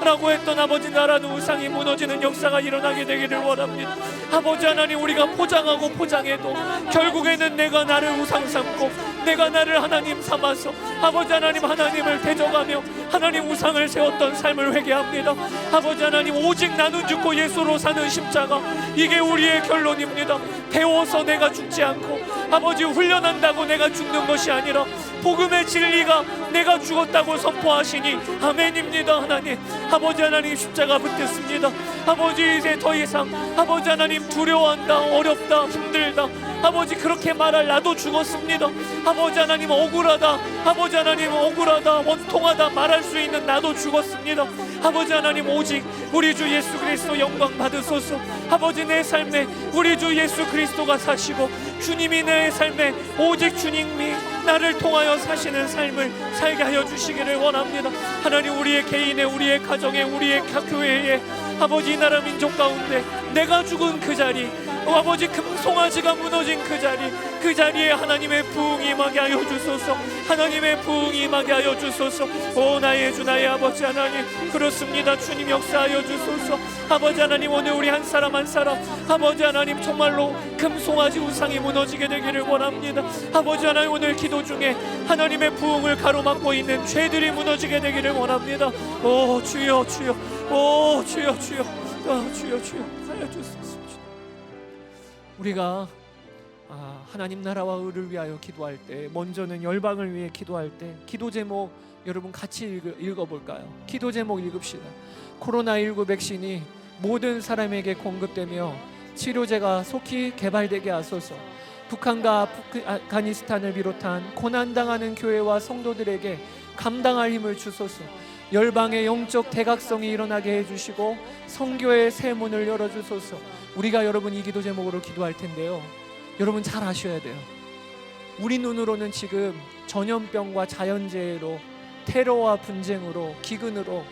라고 했던 아버지 나라는 우상이 무너지는 역사가 일어나게 되기를 원합니다. 아버지 하나님, 우리가 포장하고 포장해도 결국에는 내가 나를 우상 삼고 내가 나를 하나님 삼아서 아버지 하나님 하나님을 대적하며 하나님 우상을 세웠던 삶을 회개합니다. 아버지 하나님, 오직 나는 죽고 예수로 사는 십자가, 이게 우리의 결론입니다. 배워서 내가 죽지 않고 아버지 훈련한다고 내가 죽는 것이 아니라 복음의 진리가 내가 죽었다고 선포하시니 아멘입니다. 하나님, 아버지 하나님 십자가 붙겠습니다. 아버지, 이제 더 이상 아버지 하나님 두려워한다, 어렵다, 힘들다, 아버지 그렇게 말할 나도 죽었습니다. 아버지 하나님 억울하다, 아버지 하나님 억울하다, 원통하다 말할 수 있는 나도 죽었습니다. 아버지 하나님, 오직 우리 주 예수 그리스도 영광 받으소서. 아버지, 내 삶에 우리 주 예수 그리스도가 사시고 주님이 내 삶에 오직 주님이 나를 통하여 사시는 삶을 살게 하여 주시기를 원합니다. 하나님, 우리의 개인에, 우리의 가정에, 우리의 교회에, 아버지 이 나라 민족 가운데 내가 죽은 그 자리, 아버지 금송아지가 무너진 그 자리, 그 자리에 하나님의 부흥이 임하게 하여 주소서. 하나님의 부흥이 임하게 하여 주소서. 오 나의 주 나의 아버지 하나님, 그렇습니다. 주님 역사하여 주소서. 아버지 하나님, 오늘 우리 한 사람 한 사람 아버지 하나님 정말로 금송아지 우상이 무너지게 되기를 원합니다. 아버지 하나님, 오늘 기도 중에 하나님의 부흥을 가로막고 있는 죄들이 무너지게 되기를 원합니다. 오 주여 주여, 오 주여 주여, 주여 주여 하여 주소서. 우리가 하나님 나라와 의를 위하여 기도할 때, 먼저는 열방을 위해 기도할 때 기도 제목 여러분 같이 읽어볼까요? 기도 제목 읽읍시다. 코로나19 백신이 모든 사람에게 공급되며 치료제가 속히 개발되게 하소서. 북한과 아프가니스탄을 비롯한 고난당하는 교회와 성도들에게 감당할 힘을 주소서. 열방의 영적 대각성이 일어나게 해주시고 성교의 새 문을 열어주소서. 우리가 여러분 이 기도 제목으로 기도할 텐데요, 여러분 잘 아셔야 돼요. 우리 눈으로는 지금 전염병과 자연재해로, 테러와 분쟁으로, 기근으로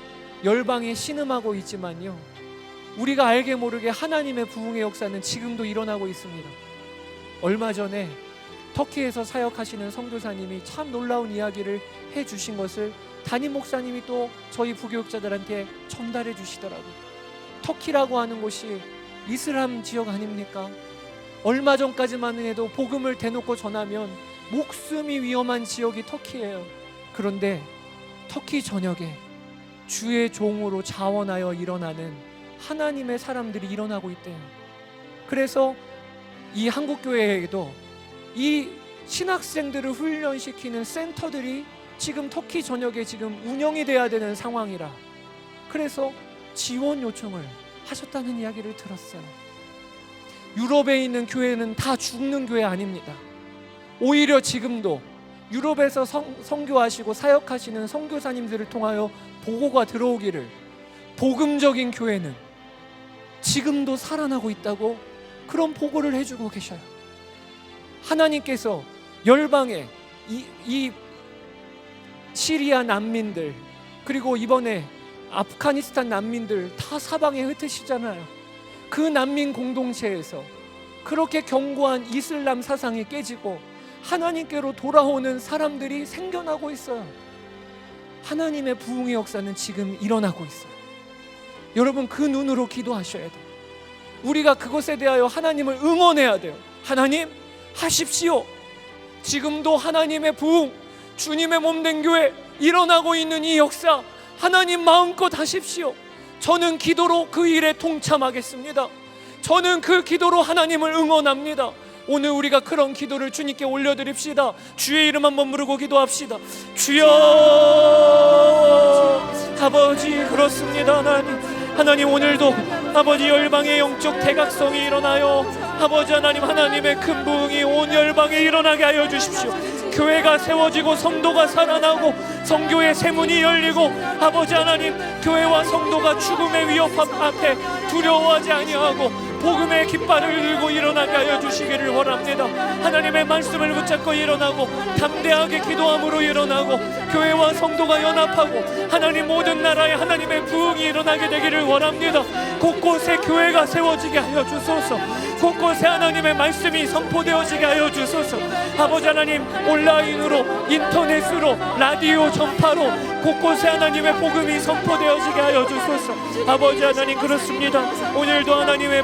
열방이 신음하고 있지만요, 우리가 알게 모르게 하나님의 부흥의 역사는 지금도 일어나고 있습니다. 얼마 전에 터키에서 사역하시는 선교사님이 참 놀라운 이야기를 해주신 것을 담임 목사님이 또 저희 부교육자들한테 전달해 주시더라고요. 터키라고 하는 곳이 이슬람 지역 아닙니까? 얼마 전까지만 해도 복음을 대놓고 전하면 목숨이 위험한 지역이 터키예요. 그런데 터키 전역에 주의 종으로 자원하여 일어나는 하나님의 사람들이 일어나고 있대요. 그래서 이 한국교회에도 이 신학생들을 훈련시키는 센터들이 지금 터키 전역에 지금 운영이 돼야 되는 상황이라, 그래서 지원 요청을 하셨다는 이야기를 들었어요. 유럽에 있는 교회는 다 죽는 교회 아닙니다. 오히려 지금도 유럽에서 선교하시고 사역하시는 선교사님들을 통하여 보고가 들어오기를, 복음적인 교회는 지금도 살아나고 있다고 그런 보고를 해주고 계셔요. 하나님께서 열방에 이 시리아 난민들, 그리고 이번에 아프가니스탄 난민들 다 사방에 흩으시잖아요. 그 난민 공동체에서 그렇게 견고한 이슬람 사상이 깨지고 하나님께로 돌아오는 사람들이 생겨나고 있어요. 하나님의 부흥의 역사는 지금 일어나고 있어요. 여러분 그 눈으로 기도하셔야 돼요. 우리가 그것에 대하여 하나님을 응원해야 돼요. 하나님 하십시오. 지금도 하나님의 부흥, 주님의 몸된 교회 일어나고 있는 이 역사 하나님 마음껏 하십시오. 저는 기도로 그 일에 동참하겠습니다. 저는 그 기도로 하나님을 응원합니다. 오늘 우리가 그런 기도를 주님께 올려드립시다. 주의 이름 한번 부르고 기도합시다. 주여, 아버지 그렇습니다. 하나님 오늘도 아버지 열방의 영적 대각성이 일어나요. 아버지 하나님, 하나님의 큰 부흥이 온 열방에 일어나게 하여 주십시오. 교회가 세워지고 성도가 살아나고 성교의 세문이 열리고 아버지 하나님, 교회와 성도가 죽음의 위협 앞에 두려워하지 아니하고 복음의 깃발을 들고 일어나게 하여 주시기를 원합니다. 하나님의 말씀을 붙잡고 일어나고 담대하게 기도함으로 일어나고 교회와 성도가 연합하고 하나님 모든 나라에 하나님의 부흥이 일어나게 되기를 원합니다. 곳곳에 교회가 세워지게 하여 주소서. 곳곳에 하나님의 말씀이 선포되어지게 하여 주소서. 아버지 하나님, 온라인으로, 인터넷으로, 라디오 전파로 곳곳에 하나님의 복음이 선포되어지게 하여 주소서. 아버지 하나님 그렇습니다. 오늘도 하나님의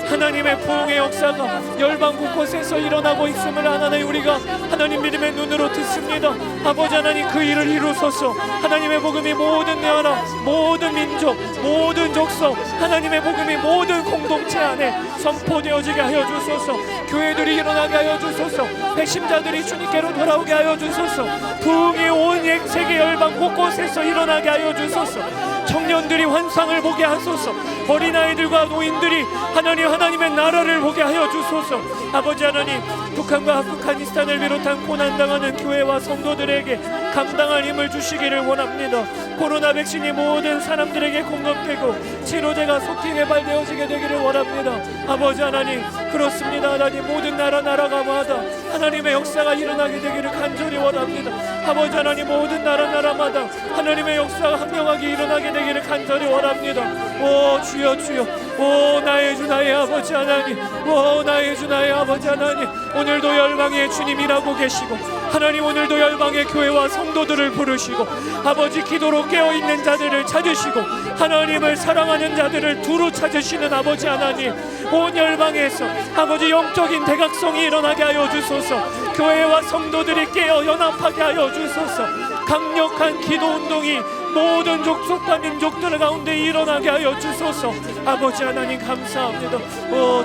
하나님의 부흥의 역사가 열방 곳곳에서 일어나고 있음을 하나님 우리가 하나님 믿음의 눈으로 듣습니다. 아버지 하나님 그 일을 이루소서. 하나님의 복음이 모든 나라, 모든 민족, 모든 족속, 하나님의 복음이 모든 공동체 안에 선포되어지게 하여 주소서. 교회들이 일어나게 하여 주소서. 배심자들이 주님께로 돌아오게 하여 주소서. 부흥이 온 세계 열방 곳곳에서 일어나게 하여 주소서. 청년들이 환상을 보게 하소서. 어린아이들과 노인들이 하나님의 나라를 보게 하여 주소서. 아버지 하나님, 북한과 아프가니스탄을 비롯한 고난당하는 교회와 성도들에게 감당할 힘을 주시기를 원합니다. 코로나 백신이 모든 사람들에게 공급되고 치료제가 속히 개발되어지게 되기를 원합니다. 아버지 하나님 그렇습니다. 하나님 모든 나라마다 하나님의 역사가 일어나게 되기를 간절히 원합니다. 아버지 하나님 모든 나라마다 하나님의 역사가 항명하게 일어나게 되기를 간절히 원합니다. 오 주여 주여, 오 나의 주 나의 아버지 하나님, 오 나의 주 나의 아버지 하나님, 오늘도 열방에 주님 일하고 계시고, 하나님 오늘도 열방의 교회와 성도들을 부르시고, 아버지 기도로 깨어있는 자들을 찾으시고, 하나님을 사랑하는 자들을 두루 찾으시는 아버지 하나님, 온 열방에서 아버지 영적인 대각성이 일어나게 하여 주소서. 교회와 성도들이 깨어 연합하게 하여 주소서. 강력한 기도 운동이 모든 족속과 민족들 가운데 일어나게 하여 주소서. 아버지 하나님 감사합니다.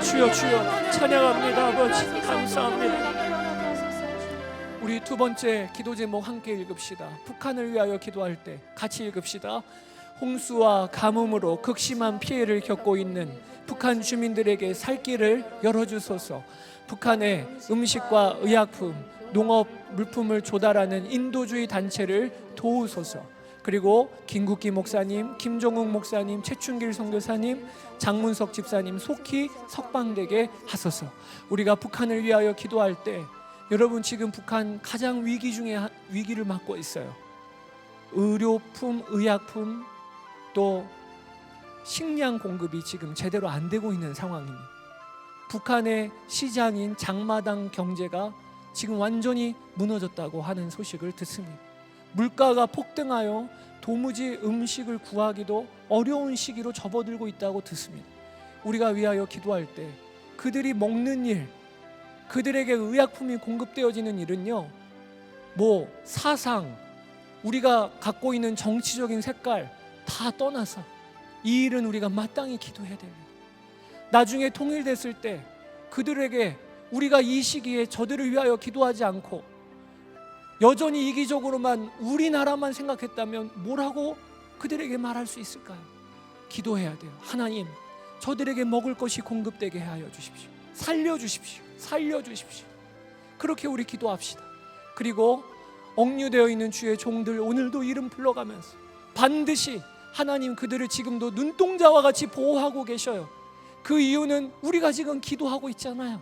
주여 주여 찬양합니다. 아버지 감사합니다. 우리 두 번째 기도 제목 함께 읽읍시다. 북한을 위하여 기도할 때 같이 읽읍시다. 홍수와 가뭄으로 극심한 피해를 겪고 있는 북한 주민들에게 살 길을 열어주소서. 북한의 음식과 의약품, 농업 물품을 조달하는 인도주의 단체를 도우소서. 그리고 김국기 목사님, 김종욱 목사님, 최춘길 선교사님, 장문석 집사님 속히 석방되게 하소서. 우리가 북한을 위하여 기도할 때, 여러분 지금 북한 가장 위기 중에 위기를 맞고 있어요. 의료품, 의약품, 또 식량 공급이 지금 제대로 안 되고 있는 상황입니다. 북한의 시장인 장마당 경제가 지금 완전히 무너졌다고 하는 소식을 듣습니다. 물가가 폭등하여 도무지 음식을 구하기도 어려운 시기로 접어들고 있다고 듣습니다. 우리가 위하여 기도할 때 그들이 먹는 일, 그들에게 의약품이 공급되어지는 일은요, 뭐 사상, 우리가 갖고 있는 정치적인 색깔 다 떠나서 이 일은 우리가 마땅히 기도해야 됩니다. 나중에 통일됐을 때 그들에게 우리가 이 시기에 저들을 위하여 기도하지 않고 여전히 이기적으로만 우리나라만 생각했다면 뭐라고 그들에게 말할 수 있을까요? 기도해야 돼요. 하나님, 저들에게 먹을 것이 공급되게 하여 주십시오. 살려주십시오. 살려주십시오. 그렇게 우리 기도합시다. 그리고 억류되어 있는 주의 종들 오늘도 이름 불러가면서 반드시 하나님 그들을 지금도 눈동자와 같이 보호하고 계셔요. 그 이유는 우리가 지금 기도하고 있잖아요.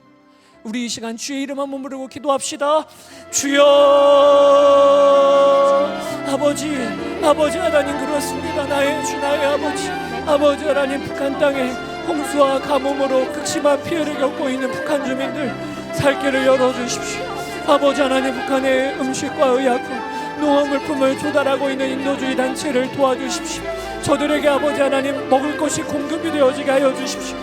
우리 이 시간 주의 이름 한번 부르고 기도합시다. 주여, 아버지, 아버지 하나님 그렇습니다. 나의 주, 나의 아버지, 아버지 하나님, 북한 땅에 홍수와 가뭄으로 극심한 피해를 겪고 있는 북한 주민들 살 길을 열어주십시오. 아버지 하나님, 북한의 음식과 의약품, 농업물품을 조달하고 있는 인도주의 단체를 도와주십시오. 저들에게 아버지 하나님 먹을 것이 공급이 되어지게 하여 주십시오.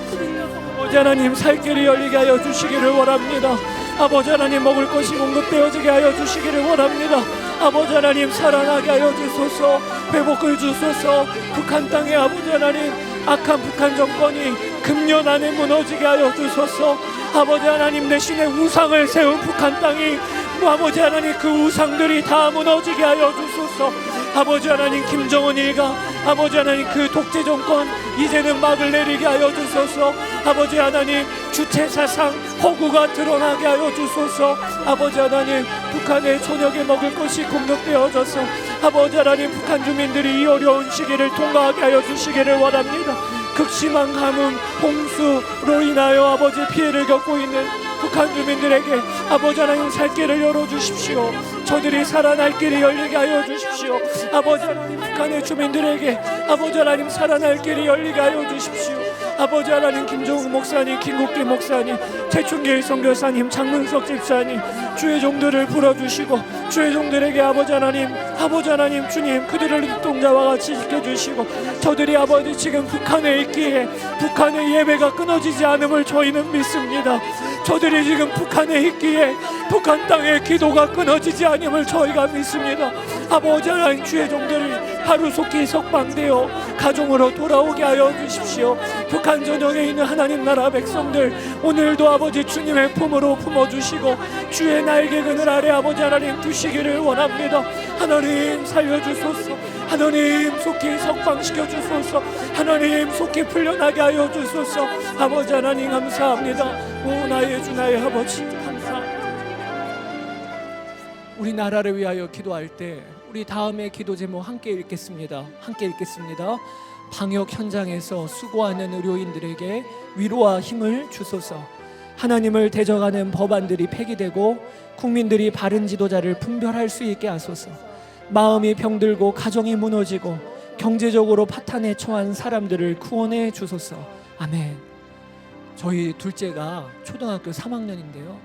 아버지 하나님, 살 길이 열리게 하여 주시기를 원합니다. 아버지 하나님, 먹을 것이 공급되어지게 하여 주시기를 원합니다. 아버지 하나님, 살아나게 하여 주소서. 회복을 주소서. 북한 땅에 아버지 하나님, 악한 북한 정권이 금년 안에 무너지게 하여 주소서. 아버지 하나님, 대신에 우상을 세운 북한 땅이 아버지 하나님, 그 우상들이 다 무너지게 하여 주소서. 아버지 하나님, 김정은 일가 아버지 하나님, 그 독재 정권 이제는 막을 내리게 하여 주소서. 아버지 하나님, 주체 사상 허구가 드러나게 하여 주소서. 아버지 하나님, 북한의 저녁에 먹을 것이 공급되어져서 아버지 하나님, 북한 주민들이 이 어려운 시기를 통과하게 하여 주시기를 원합니다. 극심한 가뭄, 홍수로 인하여 아버지 피해를 겪고 있는 북한 주민들에게 아버지 하나님 살 길을 열어주십시오. 저들이 살아날 길이 열리게 하여 주십시오. 아버지 하나님, 북한의 주민들에게 아버지 하나님 살아날 길이 열리게 하여 주십시오. 아버지 하나님, 김종욱 목사님, 김국기 목사님, 최춘길 선교사님, 장문석 집사님, 주의 종들을 불어주시고 주의 종들에게 아버지 하나님 주님, 그들을 눈동자와 같이 지켜주시고 저들이 아버지 지금 북한에 있기에 북한의 예배가 끊어지지 않음을 저희는 믿습니다. 저들이 지금 북한에 있기에 북한 땅의 기도가 끊어지지 않음을 저희가 믿습니다. 아버지 하나님, 주의 종들이 하루속히 석방되어 가정으로 돌아오게 하여 주십시오. 북한 전역에 있는 하나님 나라 백성들 오늘도 아버지 주님의 품으로 품어주시고 주의 날개 그늘 아래 아버지 하나님 두시기를 원합니다. 하나님 살려주소서. 하나님 속히 석방시켜 주소서. 하나님 속히 풀려나게 하여 주소서. 아버지 하나님 감사합니다. 오 나의 주, 나의 아버지 감사합니다. 우리 나라를 위하여 기도할 때 우리 다음에 기도 제목 함께 읽겠습니다. 방역 현장에서 수고하는 의료인들에게 위로와 힘을 주소서. 하나님을 대적하는 법안들이 폐기되고 국민들이 바른 지도자를 분별할 수 있게 하소서. 마음이 병들고 가정이 무너지고 경제적으로 파탄에 처한 사람들을 구원해 주소서. 아멘. 저희 둘째가 초등학교 3학년인데요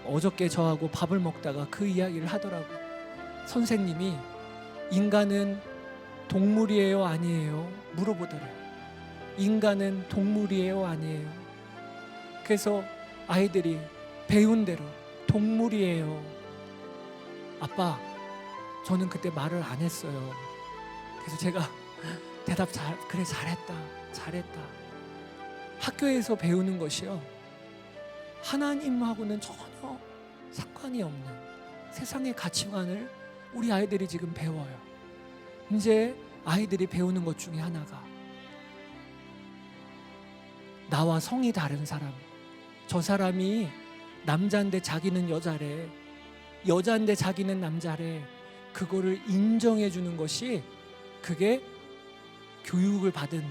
어저께 저하고 밥을 먹다가 그 이야기를 하더라고요. 선생님이 인간은 동물이에요 아니에요? 물어보더래요. 인간은 동물이에요 아니에요? 그래서 아이들이 배운 대로 동물이에요. 아빠, 저는 그때 말을 안 했어요. 그래서 제가 대답 그래 잘했다. 학교에서 배우는 것이요, 하나님하고는 전혀 상관이 없는 세상의 가치관을 우리 아이들이 지금 배워요. 이제 아이들이 배우는 것 중에 하나가, 나와 성이 다른 사람, 저 사람이 남자인데 자기는 여자래, 여자인데 자기는 남자래, 그거를 인정해 주는 것이, 그게 교육을 받은,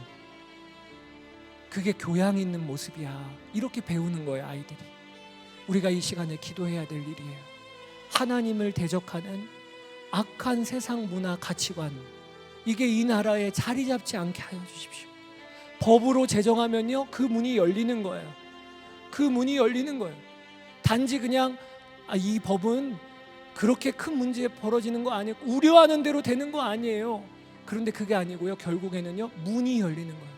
그게 교양 있는 모습이야. 이렇게 배우는 거예요, 아이들이. 우리가 이 시간에 기도해야 될 일이에요. 하나님을 대적하는 악한 세상 문화 가치관, 이게 이 나라에 자리 잡지 않게 하여 주십시오. 법으로 제정하면요, 그 문이 열리는 거예요. 그 문이 열리는 거예요. 단지 그냥 이 법은 그렇게 큰 문제 벌어지는 거 아니고 우려하는 대로 되는 거 아니에요. 그런데 그게 아니고요, 결국에는요, 문이 열리는 거예요.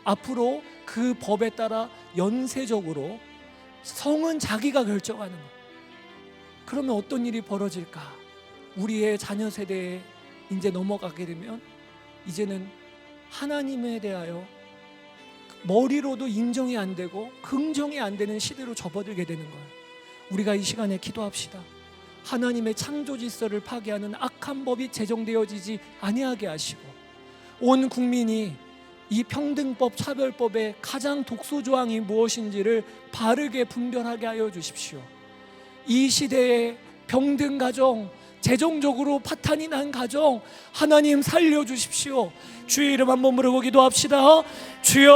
앞으로 그 법에 따라 연쇄적으로 성은 자기가 결정하는 거예요. 그러면 어떤 일이 벌어질까? 우리의 자녀 세대에 이제 넘어가게 되면 이제는 하나님에 대하여 머리로도 인정이 안 되고 긍정이 안 되는 시대로 접어들게 되는 거예요. 우리가 이 시간에 기도합시다. 하나님의 창조 질서를 파괴하는 악한 법이 제정되어지지 아니하게 하시고, 온 국민이 이 평등법, 차별법의 가장 독소 조항이 무엇인지를 바르게 분별하게 하여 주십시오. 이 시대의 병든 가정, 재정적으로 파탄이 난 가정, 하나님 살려주십시오. 주의 이름 한번 부르고 기도합시다. 주여,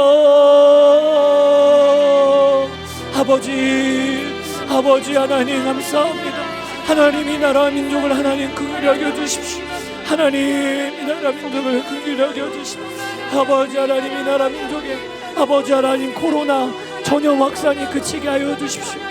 아버지 하나님 감사합니다. 하나님 이 나라 민족을 하나님 긍휼히 여겨 주십시오. 하나님 이 나라 민족을 긍휼히 여겨 주십시오. 아버지 하나님 이 나라 민족에, 아버지 하나님 코로나 전염 확산이 그치게 하여 주십시오.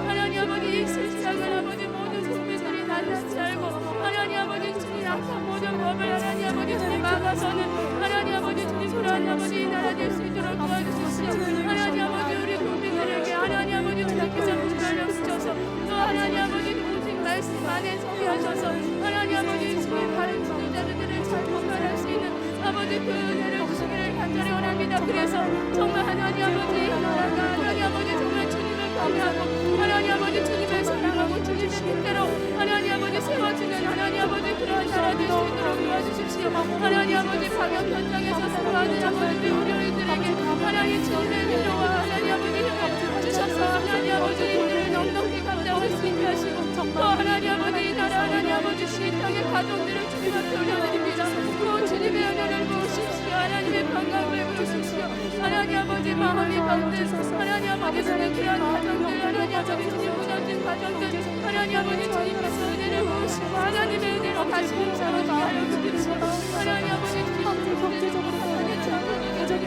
하나님 아버지, 이 세상을 아버지 모든 국민들이 다 살고, 하나님 아버지 주님 악한 모든 법을 하나님 아버지 주님 막아서는 하나님 아버지 주님 그러한 아버지 이 나라 될 수 있도록 도와주십시오. 하나님 아버지 우리 국민들에게 하나님 아버지 주님께서 분별력 주셔서, 또 하나님 아버지 오직 말씀 안에 서게 하셔서 하나님 아버지 주님 바른 지도자들을 잘 통달할 수 있는 아버지 그 은혜를 주시기를 간절히 원합니다. 그래서 정말 하나님 아버지 이 나라가 하나님 아버지 정말 주님을 경외하고 하나님 아버지 주님을 사랑하고 주님의 뜻대로 하나님 아버지 세워주는 하나님 아버지 그러한 나라 될 수 있도록 도와주십시오. 하나님 아버지 방역 현장에서 수고하는 아버지 의료인들에게 하나님 주님의 위로와 하나님 아버지 힘을 주셔서 하나님 아버지 이들을 넉넉히 감당할 수 있게 하시고, 또 하나님 아버지 이 나라 하나님 아버지 시땅의 가족들을 주님 앞에 올려드립니다. 또 주님의 은혜를 부으십시오. 하나님의 평강을 부으십시오. 하나님 아버지 마음이 가운데서 하나님 아버지 주님 귀한 가정들, 하나님 아버지 주님 무너진 가정들, 하나님 아버지 주님께서 은혜를 부으시고 하나님의 은혜로 다시 힘차게 하여 주십시오. 하나님 아버지 주님 경제적으로 하나님 주님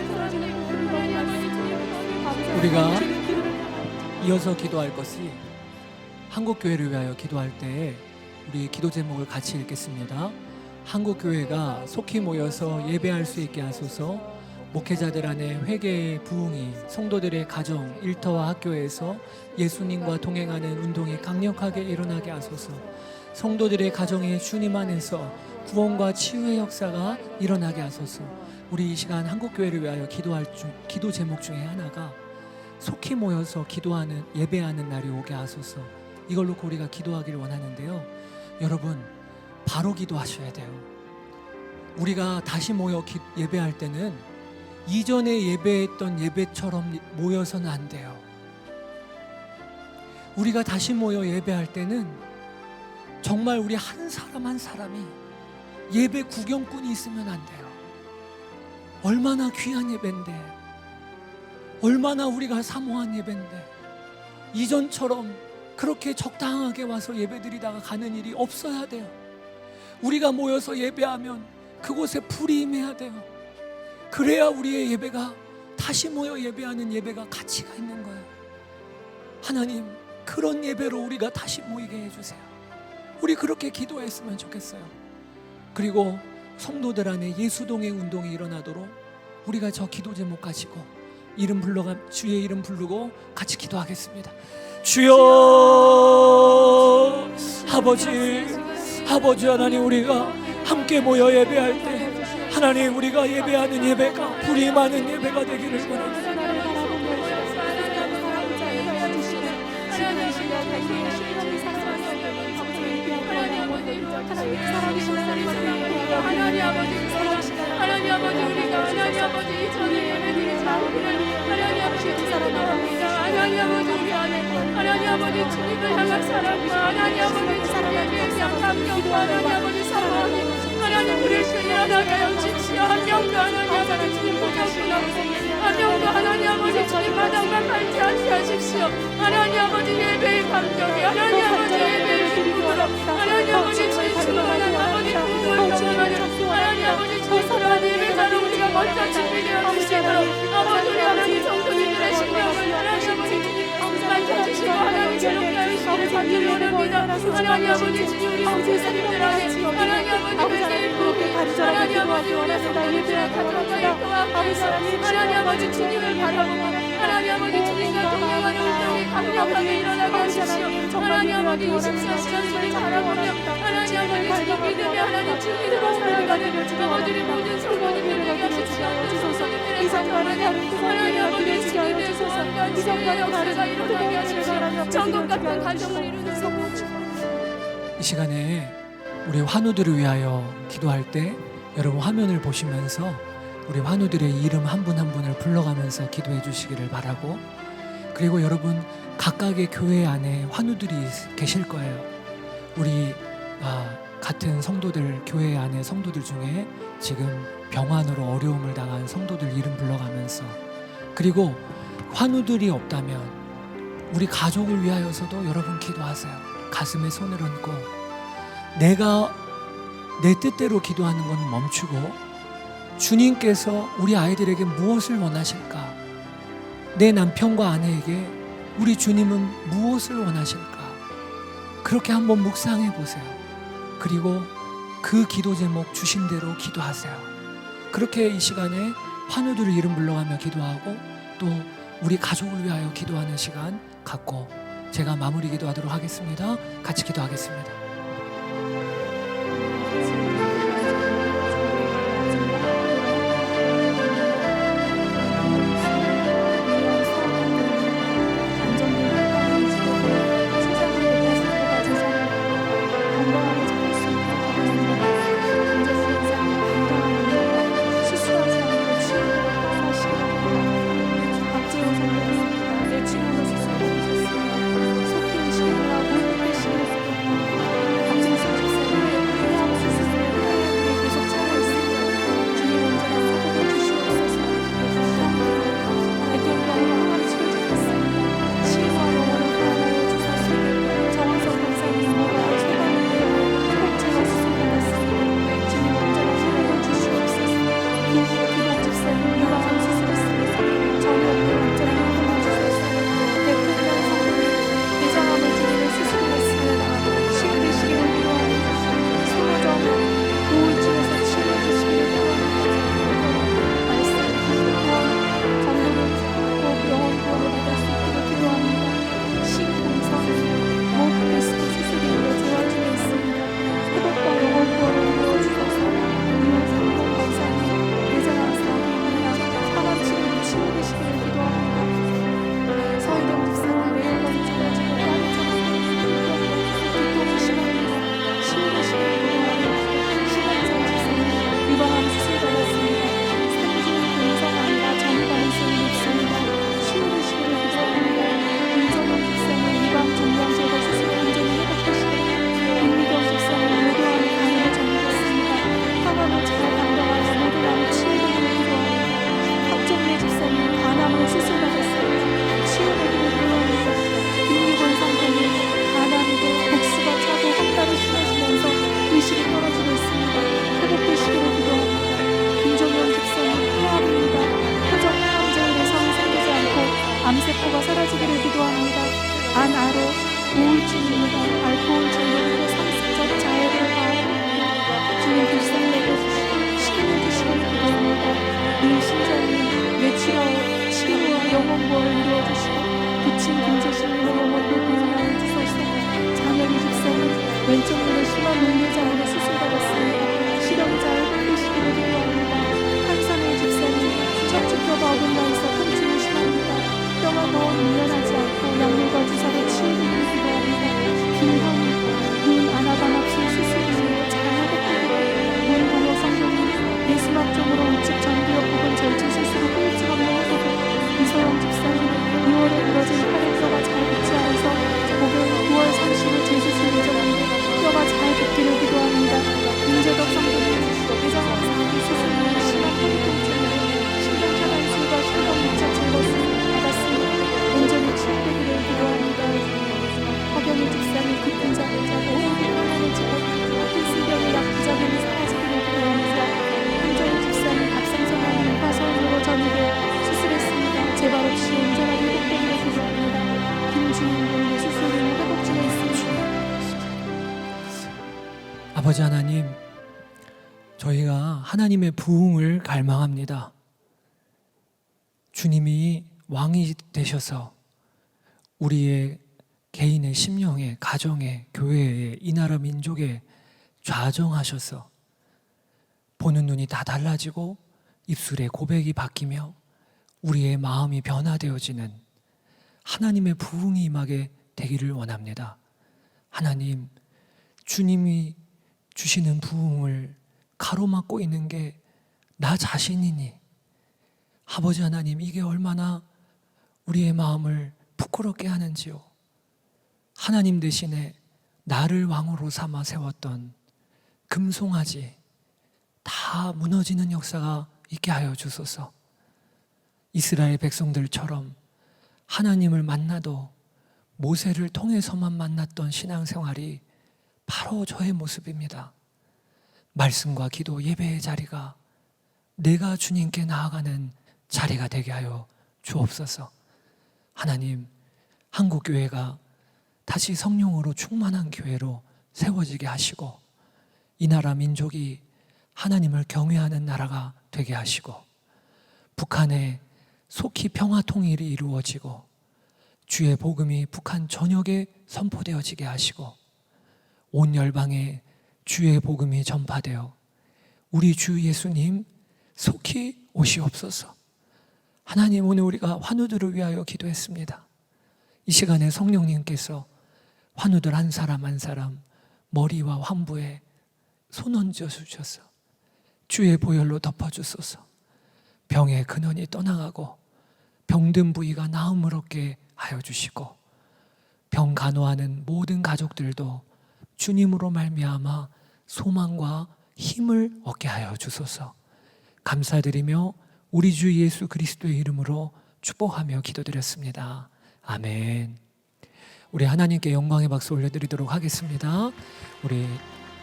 하나님 아버지 주님 우리가 이어서 기도할 것이, 한국교회를 위하여 기도할 때 우리 기도 제목을 같이 읽겠습니다. 한국교회가 속히 모여서 예배할 수 있게 하소서. 목회자들 안에 회개의 부흥이, 성도들의 가정, 일터와 학교에서 예수님과 동행하는 운동이 강력하게 일어나게 하소서. 성도들의 가정에 주님 안에서 구원과 치유의 역사가 일어나게 하소서. 우리 이 시간 한국교회를 위하여 기도할 기도 제목 중에 하나가 속히 모여서 기도하는, 예배하는 날이 오게 하소서. 이걸 놓고 우리가 기도하기를 원하는데요, 여러분 바로 기도하셔야 돼요. 우리가 다시 모여 예배할 때는 이전에 예배했던 예배처럼 모여서는 안 돼요. 우리가 다시 모여 예배할 때는 정말 우리 한 사람 한 사람이 예배 구경꾼이 있으면 안 돼요. 얼마나 귀한 예배인데, 얼마나 우리가 사모한 예배인데, 이전처럼 그렇게 적당하게 와서 예배드리다가 가는 일이 없어야 돼요. 우리가 모여서 예배하면 그곳에 불이 임해야 돼요. 그래야 우리의 예배가, 다시 모여 예배하는 예배가 가치가 있는 거예요. 하나님, 그런 예배로 우리가 다시 모이게 해주세요. 우리 그렇게 기도했으면 좋겠어요. 그리고 성도들 안에 예수동행 운동이 일어나도록 우리가 저 기도 제목 가지고 이름 불러가, 주의 이름 부르고 같이 기도하겠습니다. 주여, 아버지 하나님, 우리가 함께 모여 예배할 때 하나님, 우리가 예배하는 예배가 불이 많은 예배가 되기를 원합니다. 하나님 아버지, 우리가 하나님 아버지 전에 예배드리지 않기를 하나님 아버지 기도합니다. 하나님 아버지, 우리 안에 하나님 아버지 주님을 향한 사랑과 하나님 아버지 주님에 대한 감격과 하나님 아버지 사랑이 하나님 우리를 신뢰하게 하여 주십시오. 한 명도 하나님 아버지 주님 보장분하고 한 명도 하나님 아버지 주님 마당만 밟지 않게 하십시오. 하나님 아버지 예배의 감격이 하나님 아버지 예배의 기쁨으로 하나님 아버지 주님 충만한 아버지 부모를 경험하는 하나님 아버지 주님 그러한 예배자로 우리가 먼저 준비되어 주시도록 아버지, 우리 하나님 성도님들의 신령을 하나님 아버지 주님 밝혀주시고 하나님 새롭게 하시기를 받기를 원합니다. 하나님 아버지 주님, 우리 성도님들 안에 하나님 아버지 은혜의 복이 하나님 아버지 우리 성도님들의 가정과 일터와 함께해서 하나님 아버지 주님을 바라보고 하나님 아버지 주님과 동행하는 운동이 강력하게 일어나게 하십시오. 하나님 아버지 24시간 주님 바라보며 하나님 아버지 주님 믿으며 하나님 주님으로 살아가는 아버지의 모든 성도님들을 되게 하십시오. 성도님들의 가정하나님 아버지 주님의 소원과 주님의 역사가 이루어지게 하십시오. 천국 같은 가정을 이루는 성도. 이 시간에 우리 환우들을 위하여 기도할 때 여러분 화면을 보시면서 우리 환우들의 이름 한 분 한 분을 불러가면서 기도해 주시기를 바라고, 그리고 여러분 각각의 교회 안에 환우들이 계실 거예요. 우리 같은 성도들, 교회 안에 성도들 중에 지금 병환으로 어려움을 당한 성도들 이름 불러가면서, 그리고 환우들이 없다면 우리 가족을 위하여서도 여러분 기도하세요. 가슴에 손을 얹고 내가 내 뜻대로 기도하는 건 멈추고 주님께서 우리 아이들에게 무엇을 원하실까? 내 남편과 아내에게 우리 주님은 무엇을 원하실까? 그렇게 한번 묵상해 보세요. 그리고 그 기도 제목 주신 대로 기도하세요. 그렇게 이 시간에 환우들을 이름 불러가며 기도하고 또 우리 가족을 위하여 기도하는 시간 갖고 제가 마무리 기도하도록 하겠습니다. 같이 기도하겠습니다. 주시고 부친 김재신님의 영혼도 구원하여 주소서. 장현희 집사님 왼쪽 눈에 심한 녹류장애로 수술받았습니다. 실형자의 회복되시기를 기도합니다. 한선혜 집사님 척추뼈가 어긋나서 통증이 심합니다. 뼈가 더 밀려나지 않고 약물과 주사로 치유되기를 기도합니다. 김형희 눈 아나바납술 수술 이후로 잘 회복되기를. 문동호 성도님 뇌수막종으로 우측 전두엽 부분 절제 수술로 후유증 없는 회복. 이소영 집사님 2월에 부러진 팔꿈뼈가 잘 붙지 않아서 목요일 9월 30일 재수술 예정인데 뼈가 잘 붙기를 기도합니다. 윤재덕 성도님 대장암 수술 후에 심한 허리 통증으로 신경차단술과 신경밀착 제거 수술을 받았습니다. 온전히 치유되기를 기도합니다. 허경희 집사님 깊은 잠을 자고 호흡이 편안해지고 파킨슨병의 약 부작용이 사라지기를 기도합니다. 한정희 집사님 갑상선암 화성으로 전이되어 수술했습니다. 재발 없이 온전하게 회복되기를 기도합니다. 김주인 군도 수술 후 회복 중에 있습니다. 아버지 하나님, 저희가 하나님의 부흥을 갈망합니다. 주님이 왕이 되셔서 우리의 개인의 심령에, 가정에, 교회에, 이 나라 민족에 좌정하셔서 보는 눈이 다 달라지고 입술의 고백이 바뀌며 우리의 마음이 변화되어지는 하나님의 부흥이 임하게 되기를 원합니다. 하나님, 주님이 주시는 부흥을 가로막고 있는 게 나 자신이니 아버지 하나님, 이게 얼마나 우리의 마음을 부끄럽게 하는지요. 하나님 대신에 나를 왕으로 삼아 세웠던 금송아지 다 무너지는 역사가 있게 하여 주소서. 이스라엘 백성들처럼 하나님을 만나도 모세를 통해서만 만났던 신앙생활이 바로 저의 모습입니다. 말씀과 기도, 예배의 자리가 내가 주님께 나아가는 자리가 되게 하여 주옵소서. 하나님, 한국교회가 다시 성령으로 충만한 교회로 세워지게 하시고 이 나라 민족이 하나님을 경외하는 나라가 되게 하시고 북한에 속히 평화 통일이 이루어지고 주의 복음이 북한 전역에 선포되어지게 하시고 온 열방에 주의 복음이 전파되어 우리 주 예수님 속히 오시옵소서. 하나님, 오늘 우리가 환우들을 위하여 기도했습니다. 이 시간에 성령님께서 환우들 한 사람 한 사람 머리와 환부에 손 얹어 주셔서 주의 보혈로 덮어주소서. 병의 근원이 떠나가고 병든 부위가 나음을 얻게 하여 주시고 병 간호하는 모든 가족들도 주님으로 말미암아 소망과 힘을 얻게 하여 주소서. 감사드리며 우리 주 예수 그리스도의 이름으로 축복하며 기도드렸습니다. 아멘. 우리 하나님께 영광의 박수 올려드리도록 하겠습니다. 우리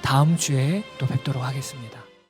다음 주에 또 뵙도록 하겠습니다.